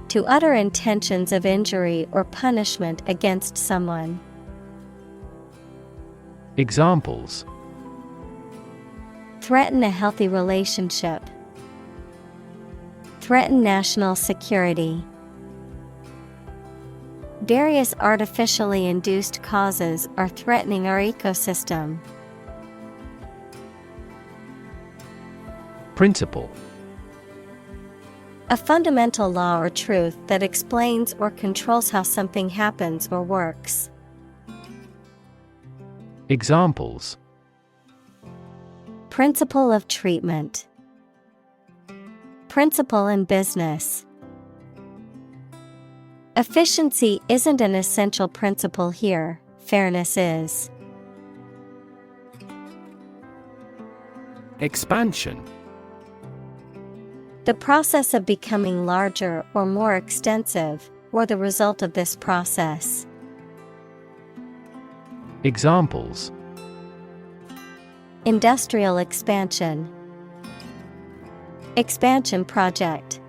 To utter intentions of injury or punishment against someone. Examples: Threaten a healthy relationship. Threaten national security. Various artificially induced causes are threatening our ecosystem. Principle. A fundamental law or truth that explains or controls how something happens or works. Examples: Principle of treatment. Principle in business. Efficiency isn't an essential principle here, fairness is. Expansion. The process of becoming larger or more extensive, or the result of this process. Examples: Industrial expansion. Expansion project.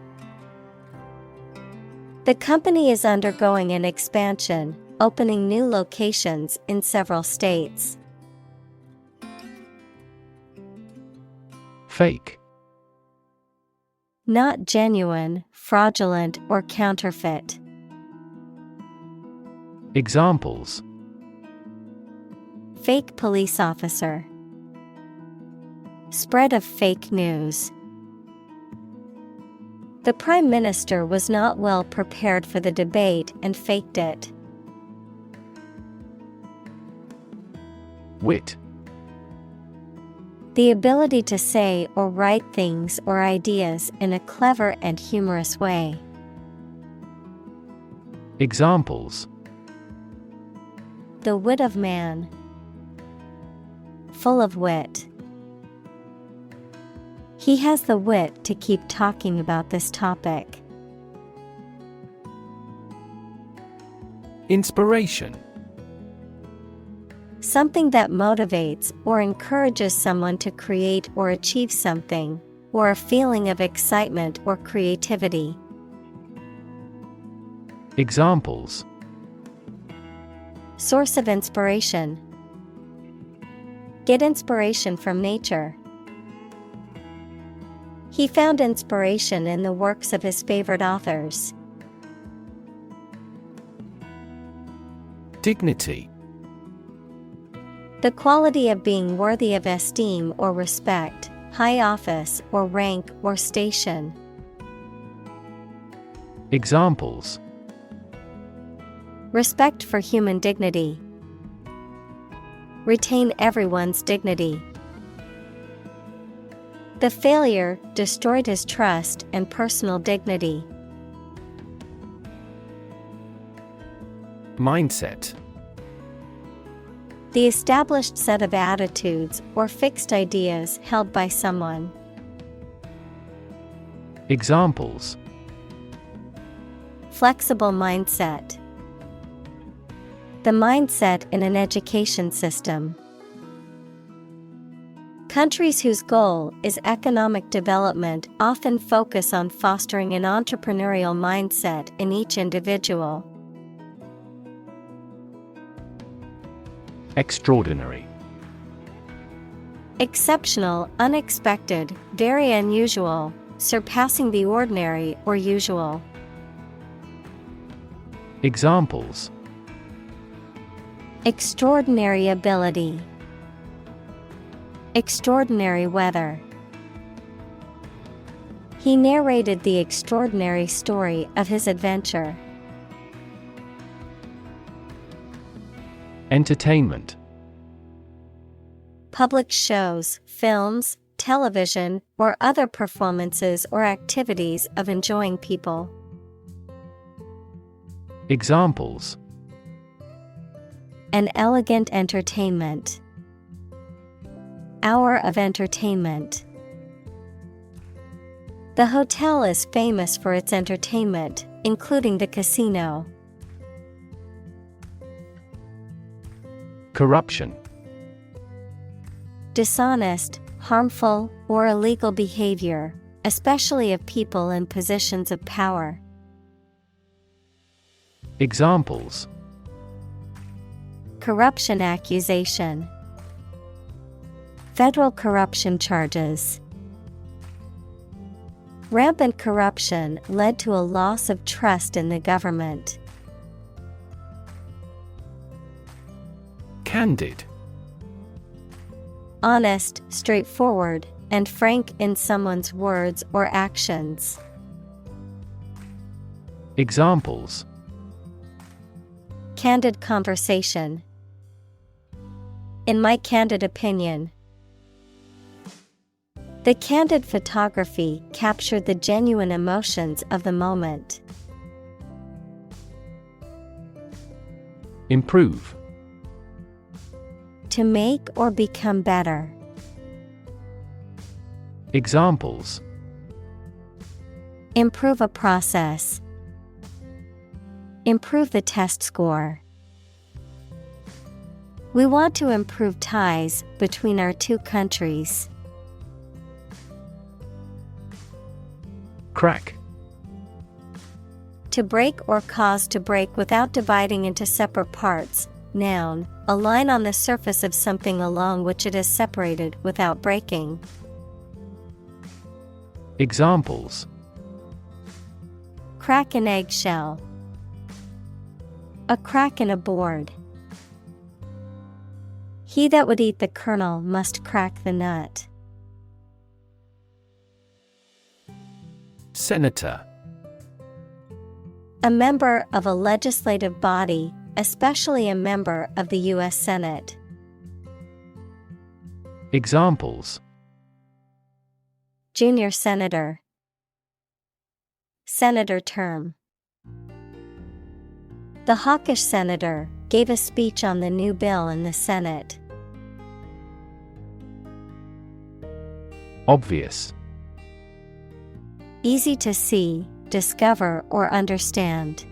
The company is undergoing an expansion, opening new locations in several states. Fake. Not genuine, fraudulent, or counterfeit. Examples: Fake police officer. Spread of fake news. The Prime Minister was not well prepared for the debate and faked it. Wit. The ability to say or write things or ideas in a clever and humorous way. Examples: The wit of man. Full of wit. He has the wit to keep talking about this topic. Inspiration. Something that motivates or encourages someone to create or achieve something, or a feeling of excitement or creativity. Examples: Source of inspiration. Get inspiration from nature. He found inspiration in the works of his favorite authors. Dignity. The quality of being worthy of esteem or respect, high office or rank or station. Examples: Respect for human dignity. Retain everyone's dignity. The failure destroyed his trust and personal dignity. Mindset. The established set of attitudes or fixed ideas held by someone. Examples: Flexible mindset. The mindset in an education system. Countries whose goal is economic development often focus on fostering an entrepreneurial mindset in each individual. Extraordinary. Exceptional, unexpected, very unusual, surpassing the ordinary or usual. Examples: Extraordinary ability. Extraordinary weather. He narrated the extraordinary story of his adventure. Entertainment. Public shows, films, television, or other performances or activities of enjoying people. Examples: An elegant entertainment. Hour of entertainment. The hotel is famous for its entertainment, including the casino. Corruption. Dishonest, harmful, or illegal behavior, especially of people in positions of power. Examples: Corruption accusation. Federal corruption charges. Rampant corruption led to a loss of trust in the government. Candid. Honest, straightforward, and frank in someone's words or actions. Examples: Candid conversation. In my candid opinion. The candid photography captured the genuine emotions of the moment. Improve. To make or become better. Examples: Improve a process. Improve the test score. We want to improve ties between our two countries. Crack. To break or cause to break without dividing into separate parts. Noun, a line on the surface of something along which it is separated without breaking. Examples: Crack an eggshell. A crack in a board. He that would eat the kernel must crack the nut. Senator. A member of a legislative body, especially a member of the U.S. Senate. Examples: Junior senator. Senator term. The hawkish senator gave a speech on the new bill in the Senate. Obvious. Easy to see, discover, or understand.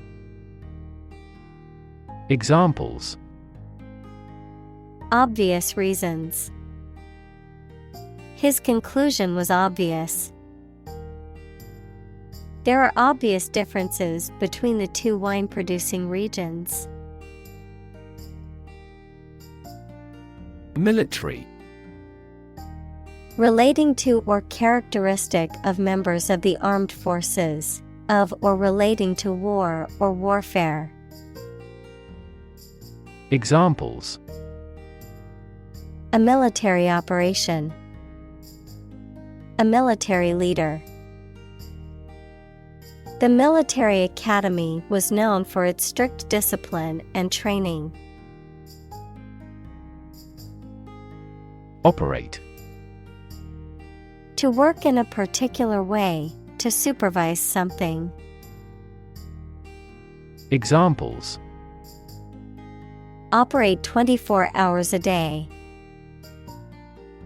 Examples: Obvious reasons. His conclusion was obvious. There are obvious differences between the two wine-producing regions. Military. Relating to or characteristic of members of the armed forces, of or relating to war or warfare. Examples: A military operation. A military leader. The military academy was known for its strict discipline and training. Operate. To work in a particular way, to supervise something. Examples: Operate 24 hours a day.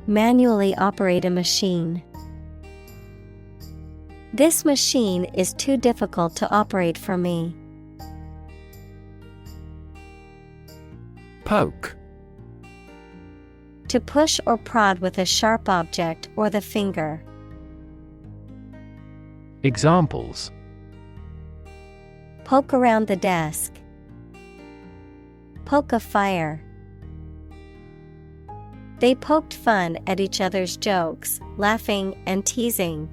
Manually operate a machine. This machine is too difficult to operate for me. Poke. To push or prod with a sharp object or the finger. Examples: Poke around the desk. Poke a fire. They poked fun at each other's jokes, laughing and teasing.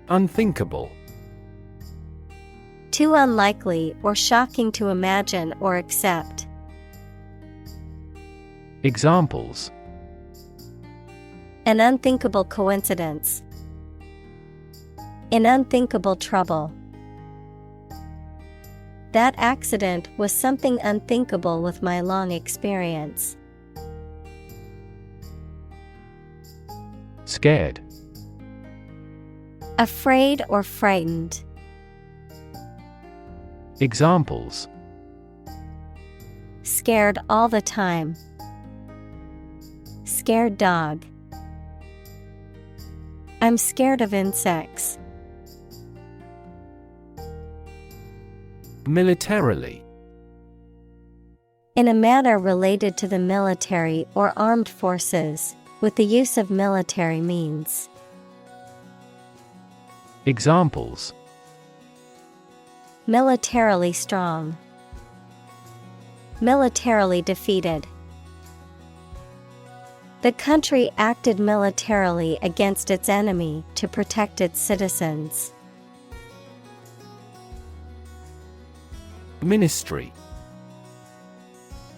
Unthinkable. Too unlikely or shocking to imagine or accept. Examples: An unthinkable coincidence. In unthinkable trouble. That accident was something unthinkable with my long experience. Scared. Afraid or frightened. Examples: Scared all the time. Scared dog. I'm scared of insects. Militarily. In a matter related to the military or armed forces, with the use of military means. Examples: Militarily strong. Militarily defeated. The country acted militarily against its enemy to protect its citizens. Ministry.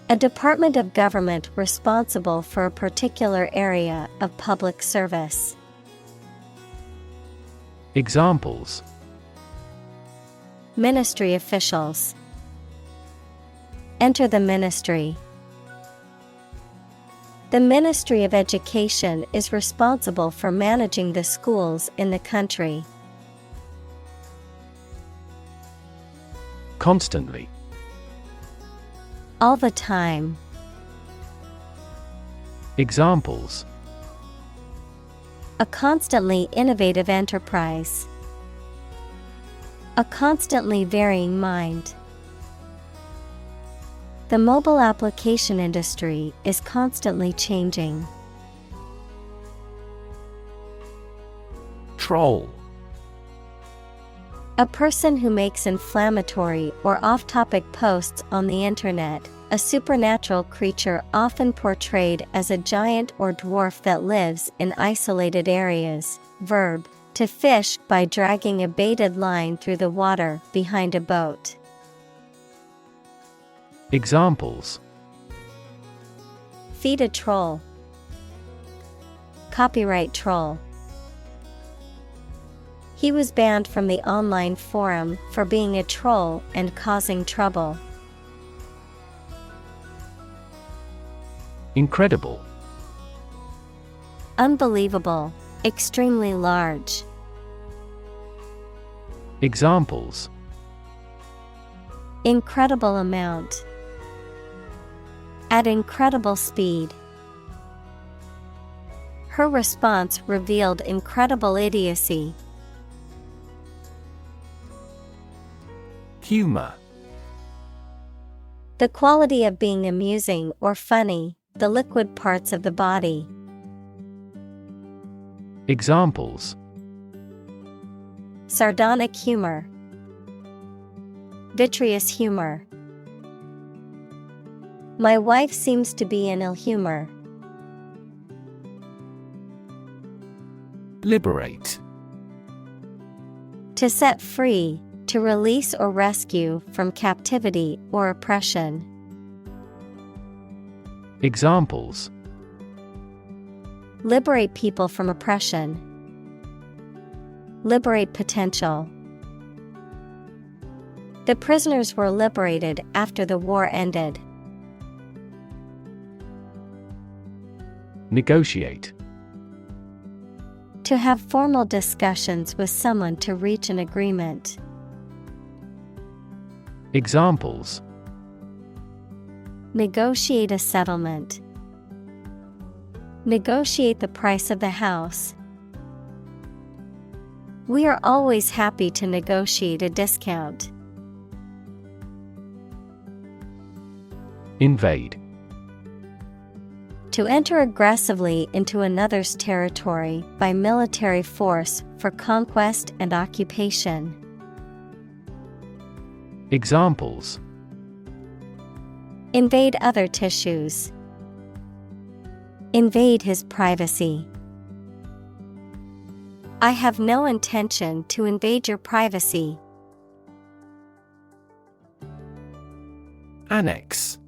A department of government responsible for a particular area of public service. Examples: Ministry officials. Enter the ministry. The Ministry of Education is responsible for managing the schools in the country. Constantly. All the time. Examples: A constantly innovative enterprise. A constantly varying mind. The mobile application industry is constantly changing. Troll. A person who makes inflammatory or off-topic posts on the internet, a supernatural creature often portrayed as a giant or dwarf that lives in isolated areas. Verb: to fish by dragging a baited line through the water behind a boat. Examples: Feed a troll. Copyright troll. He was banned from the online forum for being a troll and causing trouble. Incredible. Unbelievable. Extremely large. Examples: Incredible amount. At incredible speed. Her response revealed incredible idiocy. Humor. The quality of being amusing or funny, the liquid parts of the body. Examples: Sardonic humor. Vitreous humor. My wife seems to be in ill humor. Liberate. To set free, to release or rescue from captivity or oppression. Examples: Liberate people from oppression. Liberate potential. The prisoners were liberated after the war ended. Negotiate. To have formal discussions with someone to reach an agreement. Examples: Negotiate a settlement. Negotiate the price of the house. We are always happy to negotiate a discount. Invade. To enter aggressively into another's territory by military force for conquest and occupation. Examples: Invade other tissues. Invade his privacy. I have no intention to invade your privacy. Annex.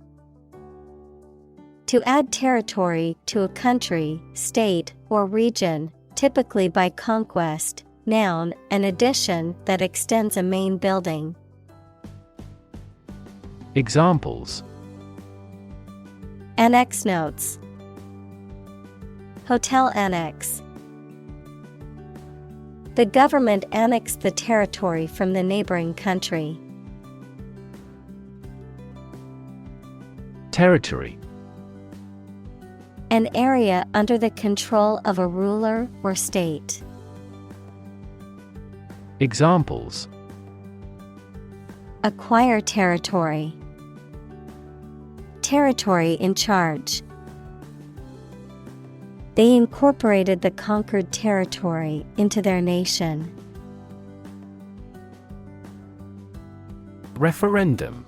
To add territory to a country, state, or region, typically by conquest. Noun, an addition that extends a main building. Examples: Annex notes. Hotel annex. The government annexed the territory from the neighboring country. Territory. An area under the control of a ruler or state. Examples: Acquire territory. Territory in charge. They incorporated the conquered territory into their nation. Referendum.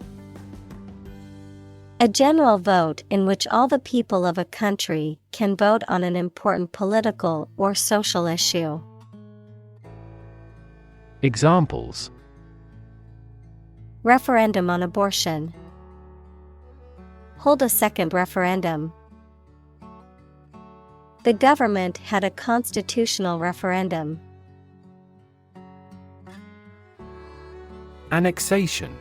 A general vote in which all the people of a country can vote on an important political or social issue. Examples: Referendum on abortion. Hold a second referendum. The government had a constitutional referendum. Annexation.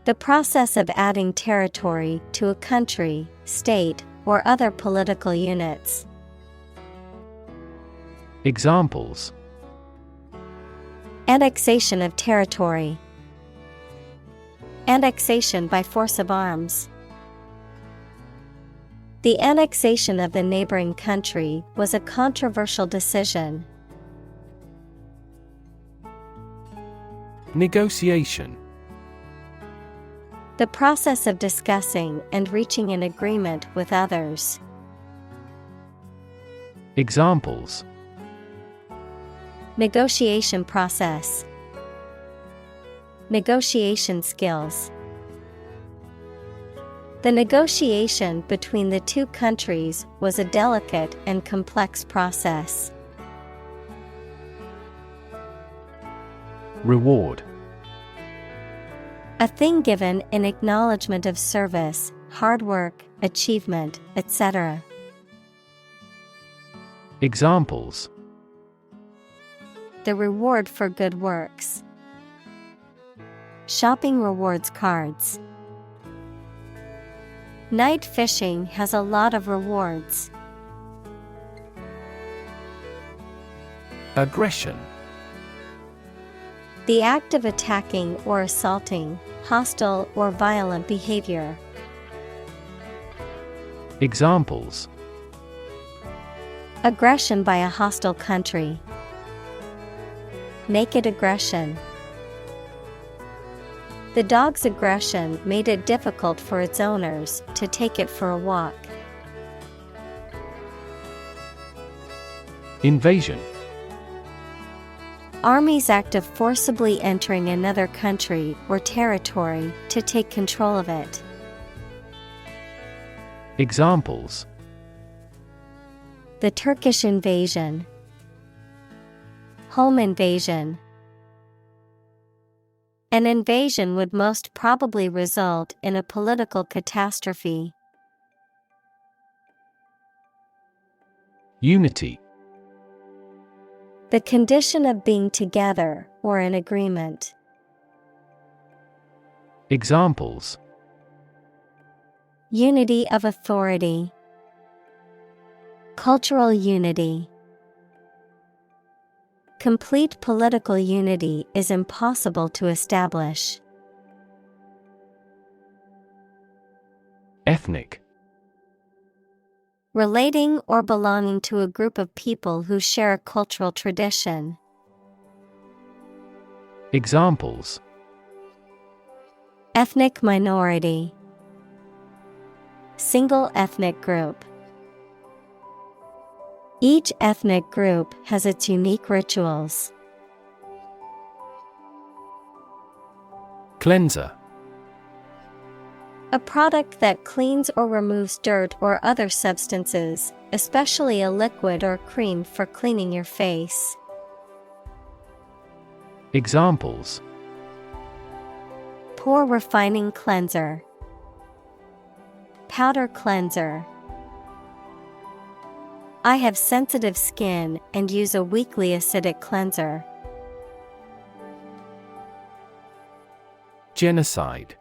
The process of adding territory to a country, state, or other political units. Examples: Annexation of territory. Annexation by force of arms. The annexation of the neighboring country was a controversial decision. Negotiation. The process of discussing and reaching an agreement with others. Examples: Negotiation process. Negotiation skills. The negotiation between the two countries was a delicate and complex process. Reward. A thing given in acknowledgement of service, hard work, achievement, etc. Examples: The reward for good works. Shopping rewards cards. Night fishing has a lot of rewards. Aggression. The act of attacking or assaulting, hostile or violent behavior. Examples: Aggression by a hostile country. Naked aggression. The dog's aggression made it difficult for its owners to take it for a walk. Invasion. Armies act of forcibly entering another country or territory to take control of it. Examples: The Turkish invasion. Home invasion. An invasion would most probably result in a political catastrophe. Unity. The condition of being together or in agreement. Examples: Unity of authority. Cultural unity. Complete political unity is impossible to establish. Ethnic. Relating or belonging to a group of people who share a cultural tradition. Examples: Ethnic minority. Single ethnic group. Each ethnic group has its unique rituals. Cleanser. A product that cleans or removes dirt or other substances, especially a liquid or cream for cleaning your face. Examples: Pore refining cleanser. Powder cleanser. I have sensitive skin and use a weekly acidic cleanser. Genocide.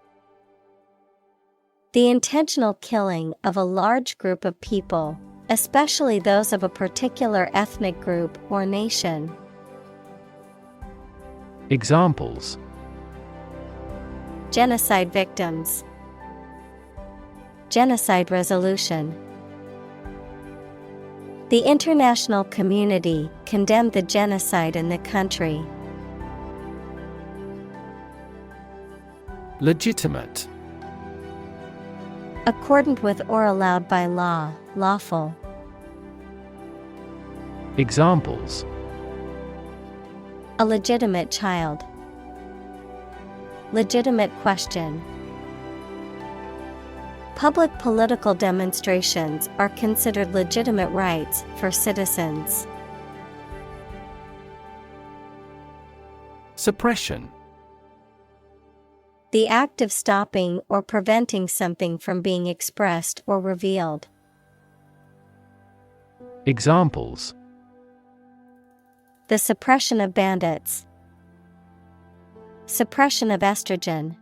The intentional killing of a large group of people, especially those of a particular ethnic group or nation. Examples: Genocide victims. Genocide resolution. The international community condemned the genocide in the country. Legitimate. Accordant with or allowed by law, lawful. Examples: a legitimate child. Legitimate question. Public political demonstrations are considered legitimate rights for citizens. Suppression. The act of stopping or preventing something from being expressed or revealed. Examples: the suppression of bandits. Suppression of estrogen.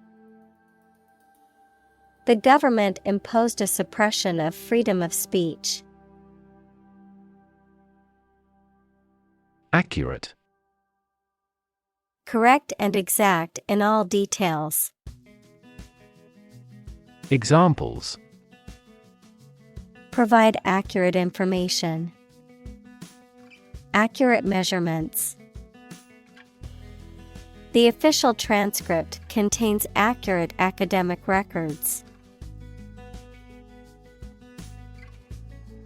The government imposed a suppression of freedom of speech. Accurate. Correct and exact in all details. Examples: provide accurate information. Accurate measurements. The official transcript contains accurate academic records.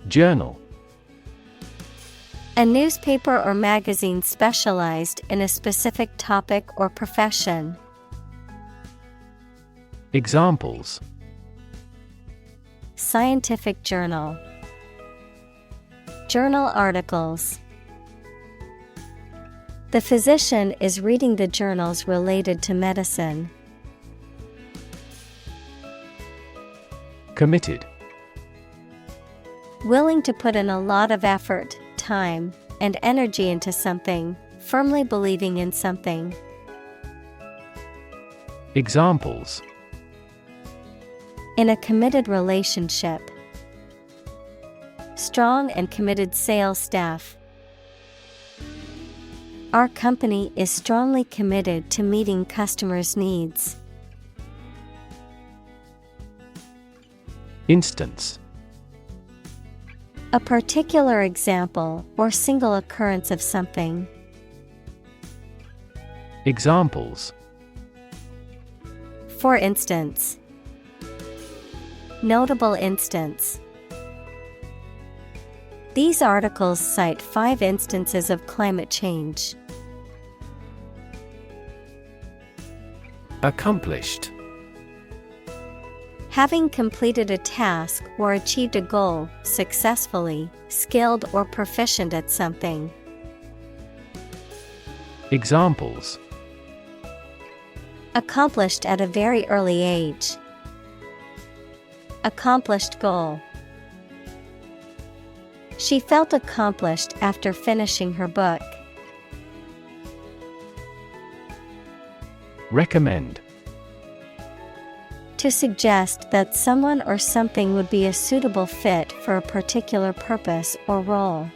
Journal. A newspaper or magazine specialized in a specific topic or profession. Examples: scientific journal. Journal articles. The physician is reading the journals related to medicine. Committed. Willing to put in a lot of effort, time, and energy into something, firmly believing in something. Examples: in a committed relationship. Strong and committed sales staff. Our company is strongly committed to meeting customers' needs. Instance. A particular example or single occurrence of something. Examples: for instance. Notable instance. These articles cite 5 instances of climate change. Accomplished. Having completed a task or achieved a goal successfully, skilled or proficient at something. Examples: accomplished at a very early age. Accomplished goal. She felt accomplished after finishing her book. Recommend. To suggest that someone or something would be a suitable fit for a particular purpose or role.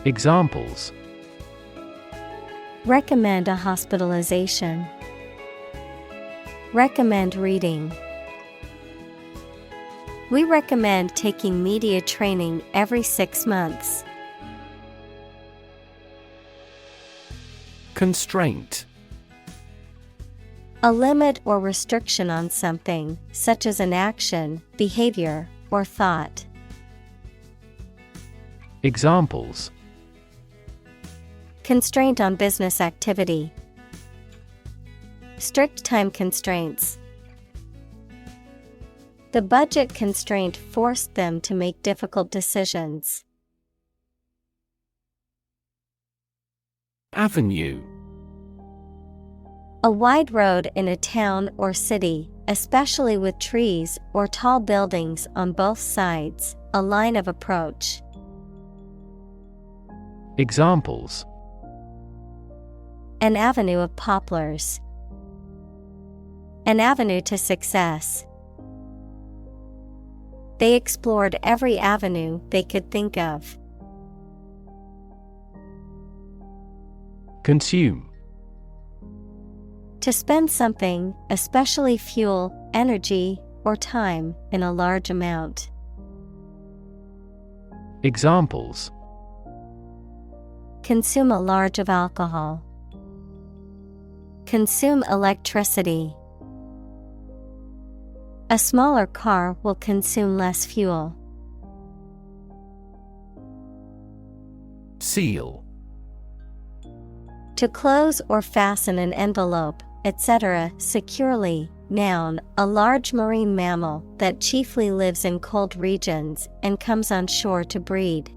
Examples: recommend a hospitalization. Recommend reading. We recommend taking media training every 6 months. Constraint. A limit or restriction on something, such as an action, behavior, or thought. Examples: constraint on business activity. Strict time constraints. The budget constraint forced them to make difficult decisions. Avenue. A wide road in a town or city, especially with trees or tall buildings on both sides, a line of approach. Examples: an avenue of poplars. An avenue to success. They explored every avenue they could think of. Consume. To spend something, especially fuel, energy, or time, in a large amount. Examples: consume a large of alcohol. Consume electricity. A smaller car will consume less fuel. Seal. To close or fasten an envelope, etc., securely. Noun, a large marine mammal that chiefly lives in cold regions and comes on shore to breed.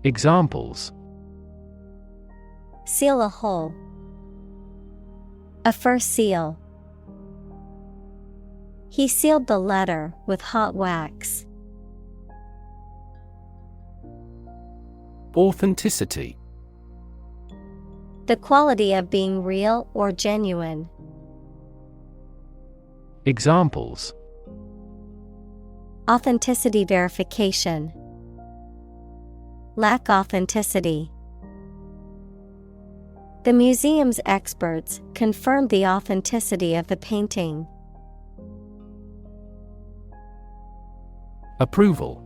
Examples: Seal a hole. A fur seal. He sealed the letter with hot wax. Authenticity. The quality of being real or genuine. Examples: Authenticity verification. Lack authenticity. The museum's experts confirmed the authenticity of the painting. Approval.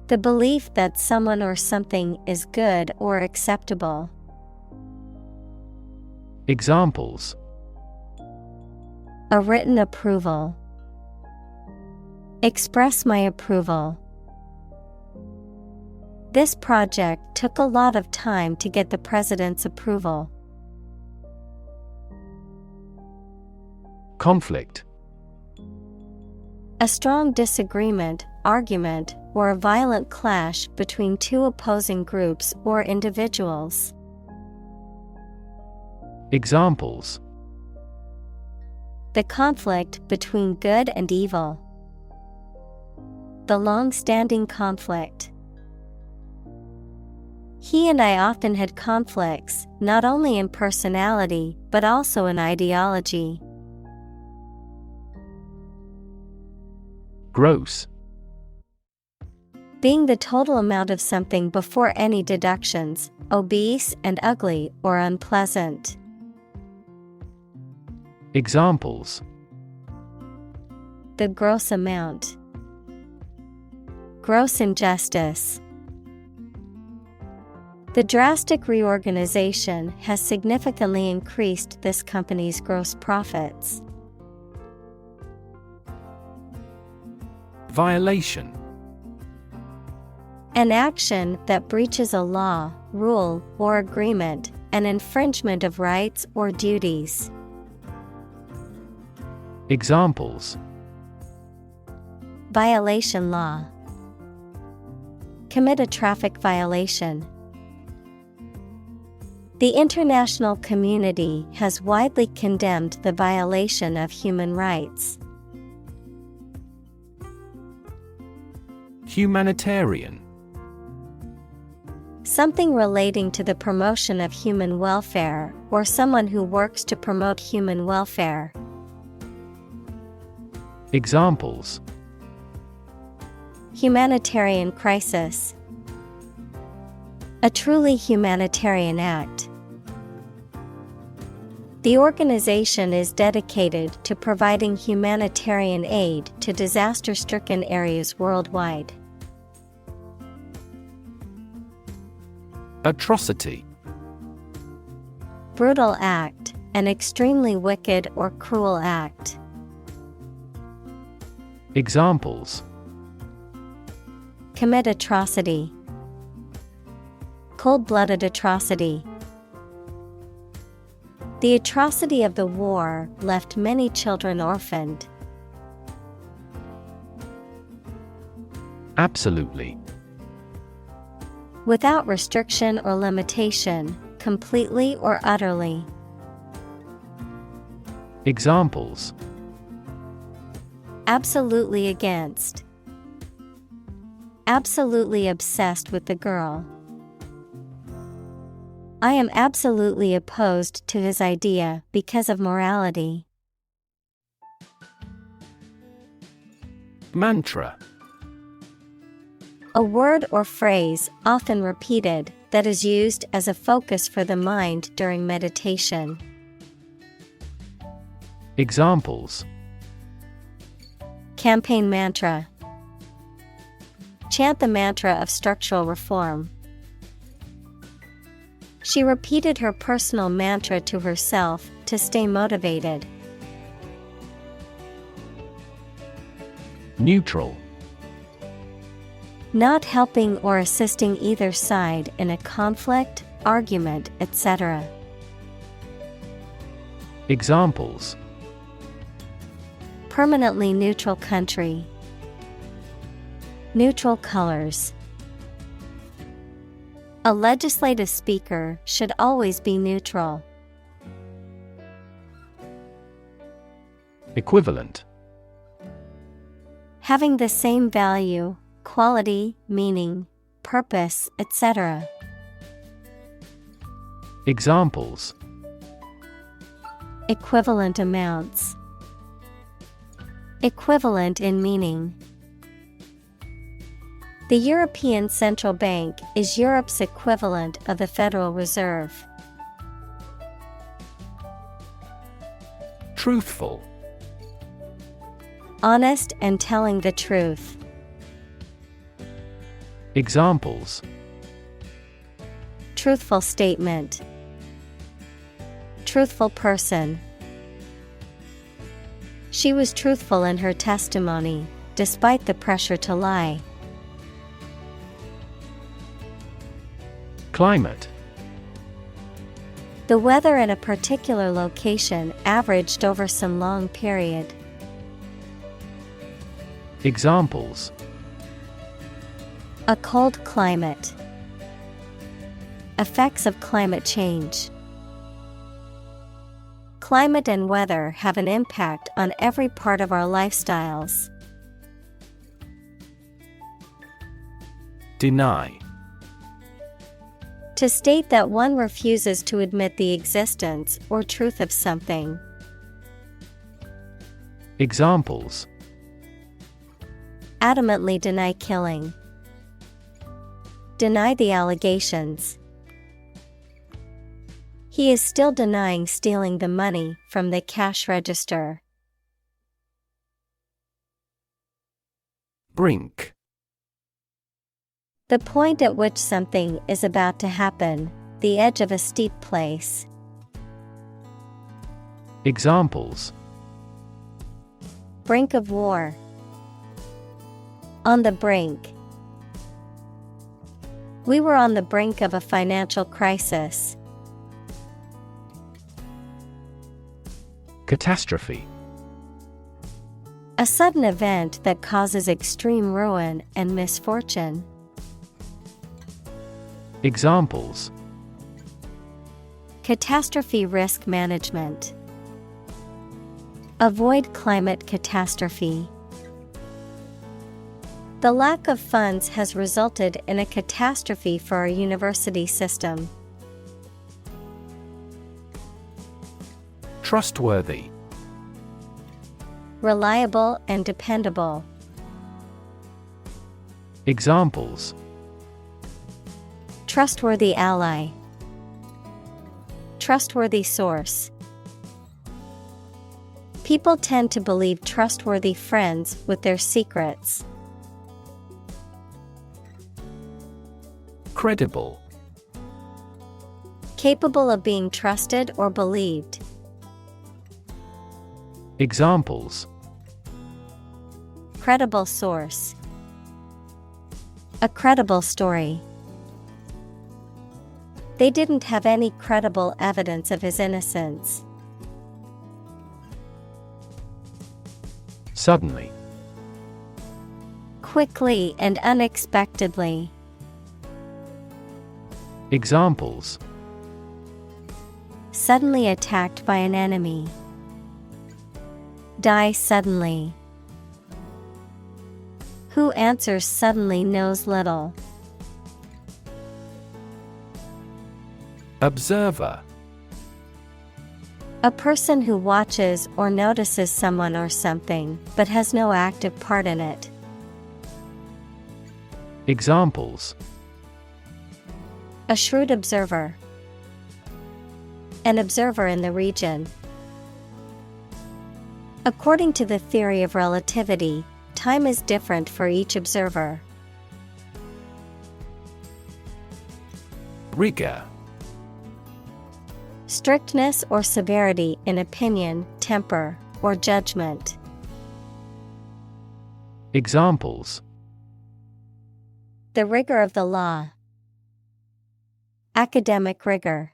The belief that someone or something is good or acceptable. Examples: A written approval. Express my approval. This project took a lot of time to get the president's approval. Conflict. A strong disagreement, argument, or a violent clash between two opposing groups or individuals. Examples: The conflict between good and evil. The long-standing conflict. He and I often had conflicts, not only in personality, but also in ideology. Gross. Being the total amount of something before any deductions, obese and ugly or unpleasant. Examples: The gross amount. Gross injustice. The drastic reorganization has significantly increased this company's gross profits. Violation. An action that breaches a law, rule, or agreement, an infringement of rights or duties. Examples: Violation law. Commit a traffic violation. The international community has widely condemned the violation of human rights. Humanitarian. Something relating to the promotion of human welfare, or someone who works to promote human welfare. Examples: Humanitarian crisis. A truly humanitarian act. The organization is dedicated to providing humanitarian aid to disaster-stricken areas worldwide. Atrocity. Brutal act, an extremely wicked or cruel act. Examples: Commit atrocity. Cold-blooded atrocity. The atrocity of the war left many children orphaned. Absolutely. Without restriction or limitation, completely or utterly. Examples: Absolutely against. Absolutely obsessed with the girl. I am absolutely opposed to his idea because of morality. Mantra. A word or phrase, often repeated, that is used as a focus for the mind during meditation. Examples: Campaign mantra. Chant the mantra of structural reform. She repeated her personal mantra to herself to stay motivated. Neutral. Not helping or assisting either side in a conflict, argument, etc. Examples: Permanently neutral country. Neutral colors. A legislative speaker should always be neutral. Equivalent: Having the same value, quality, meaning, purpose, etc. Examples: Equivalent amounts. Equivalent in meaning. The European Central Bank is Europe's equivalent of the Federal Reserve. Truthful: Honest and telling the truth. Examples: Truthful statement. Truthful person. She was truthful in her testimony, despite the pressure to lie. Climate: The weather at a particular location averaged over some long period. Examples: A cold climate. Effects of climate change. Climate and weather have an impact on every part of our lifestyles. Deny: To state that one refuses to admit the existence or truth of something. Examples: Adamantly deny killing. Deny the allegations. He is still denying stealing the money from the cash register. Brink: The point at which something is about to happen, the edge of a steep place. Examples: Brink of war. On the brink. We were on the brink of a financial crisis. Catastrophe: A sudden event that causes extreme ruin and misfortune. Examples: Catastrophe risk management. Avoid climate catastrophe. The lack of funds has resulted in a catastrophe for our university system. Trustworthy: Reliable and dependable. Examples: Trustworthy ally. Trustworthy source. People tend to believe trustworthy friends with their secrets. Credible: Capable of being trusted or believed. Examples: Credible source. A credible story. They didn't have any credible evidence of his innocence. Suddenly: Quickly and unexpectedly. Examples: Suddenly attacked by an enemy. Die suddenly. Who answers suddenly knows little. Observer: A person who watches or notices someone or something, but has no active part in it. Examples: A shrewd observer. An observer in the region. According to the theory of relativity, time is different for each observer. Rigor: Strictness or severity in opinion, temper, or judgment. Examples: The rigor of the law. Academic rigor.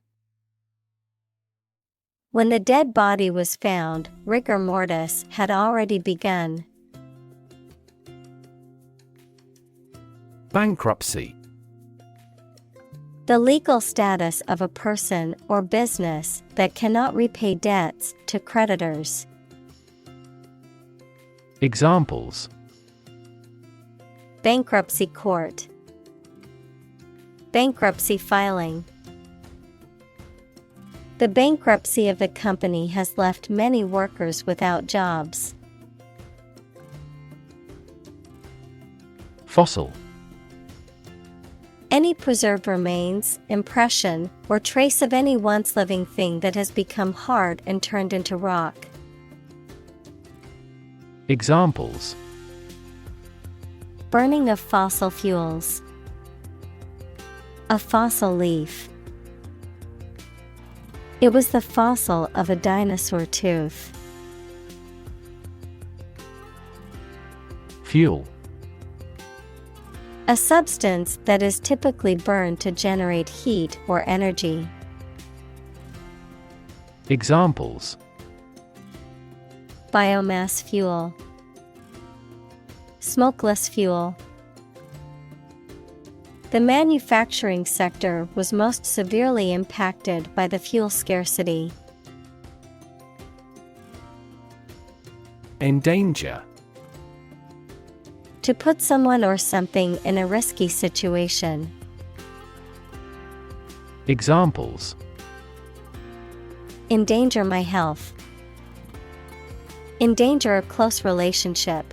When the dead body was found, rigor mortis had already begun. Bankruptcy. The legal status of a person or business that cannot repay debts to creditors. Examples: Bankruptcy court. Bankruptcy filing. The bankruptcy of the company has left many workers without jobs. Fossil. Any preserved remains, impression, or trace of any once living thing that has become hard and turned into rock. Examples: Burning of fossil fuels. A fossil leaf. It was the fossil of a dinosaur tooth. Fuel. A substance that is typically burned to generate heat or energy. Examples: Biomass fuel. Smokeless fuel. The manufacturing sector was most severely impacted by the fuel scarcity. Endanger. To put someone or something in a risky situation. Examples: Endanger my health. Endanger a close relationship.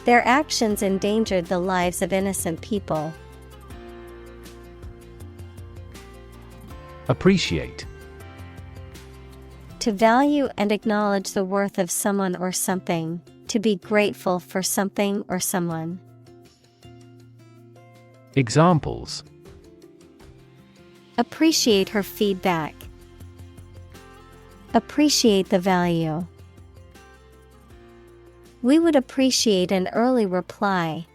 Their actions endangered the lives of innocent people. Appreciate. To value and acknowledge the worth of someone or something. To be grateful for something or someone. Examples: Appreciate her feedback. Appreciate the value. We would appreciate an early reply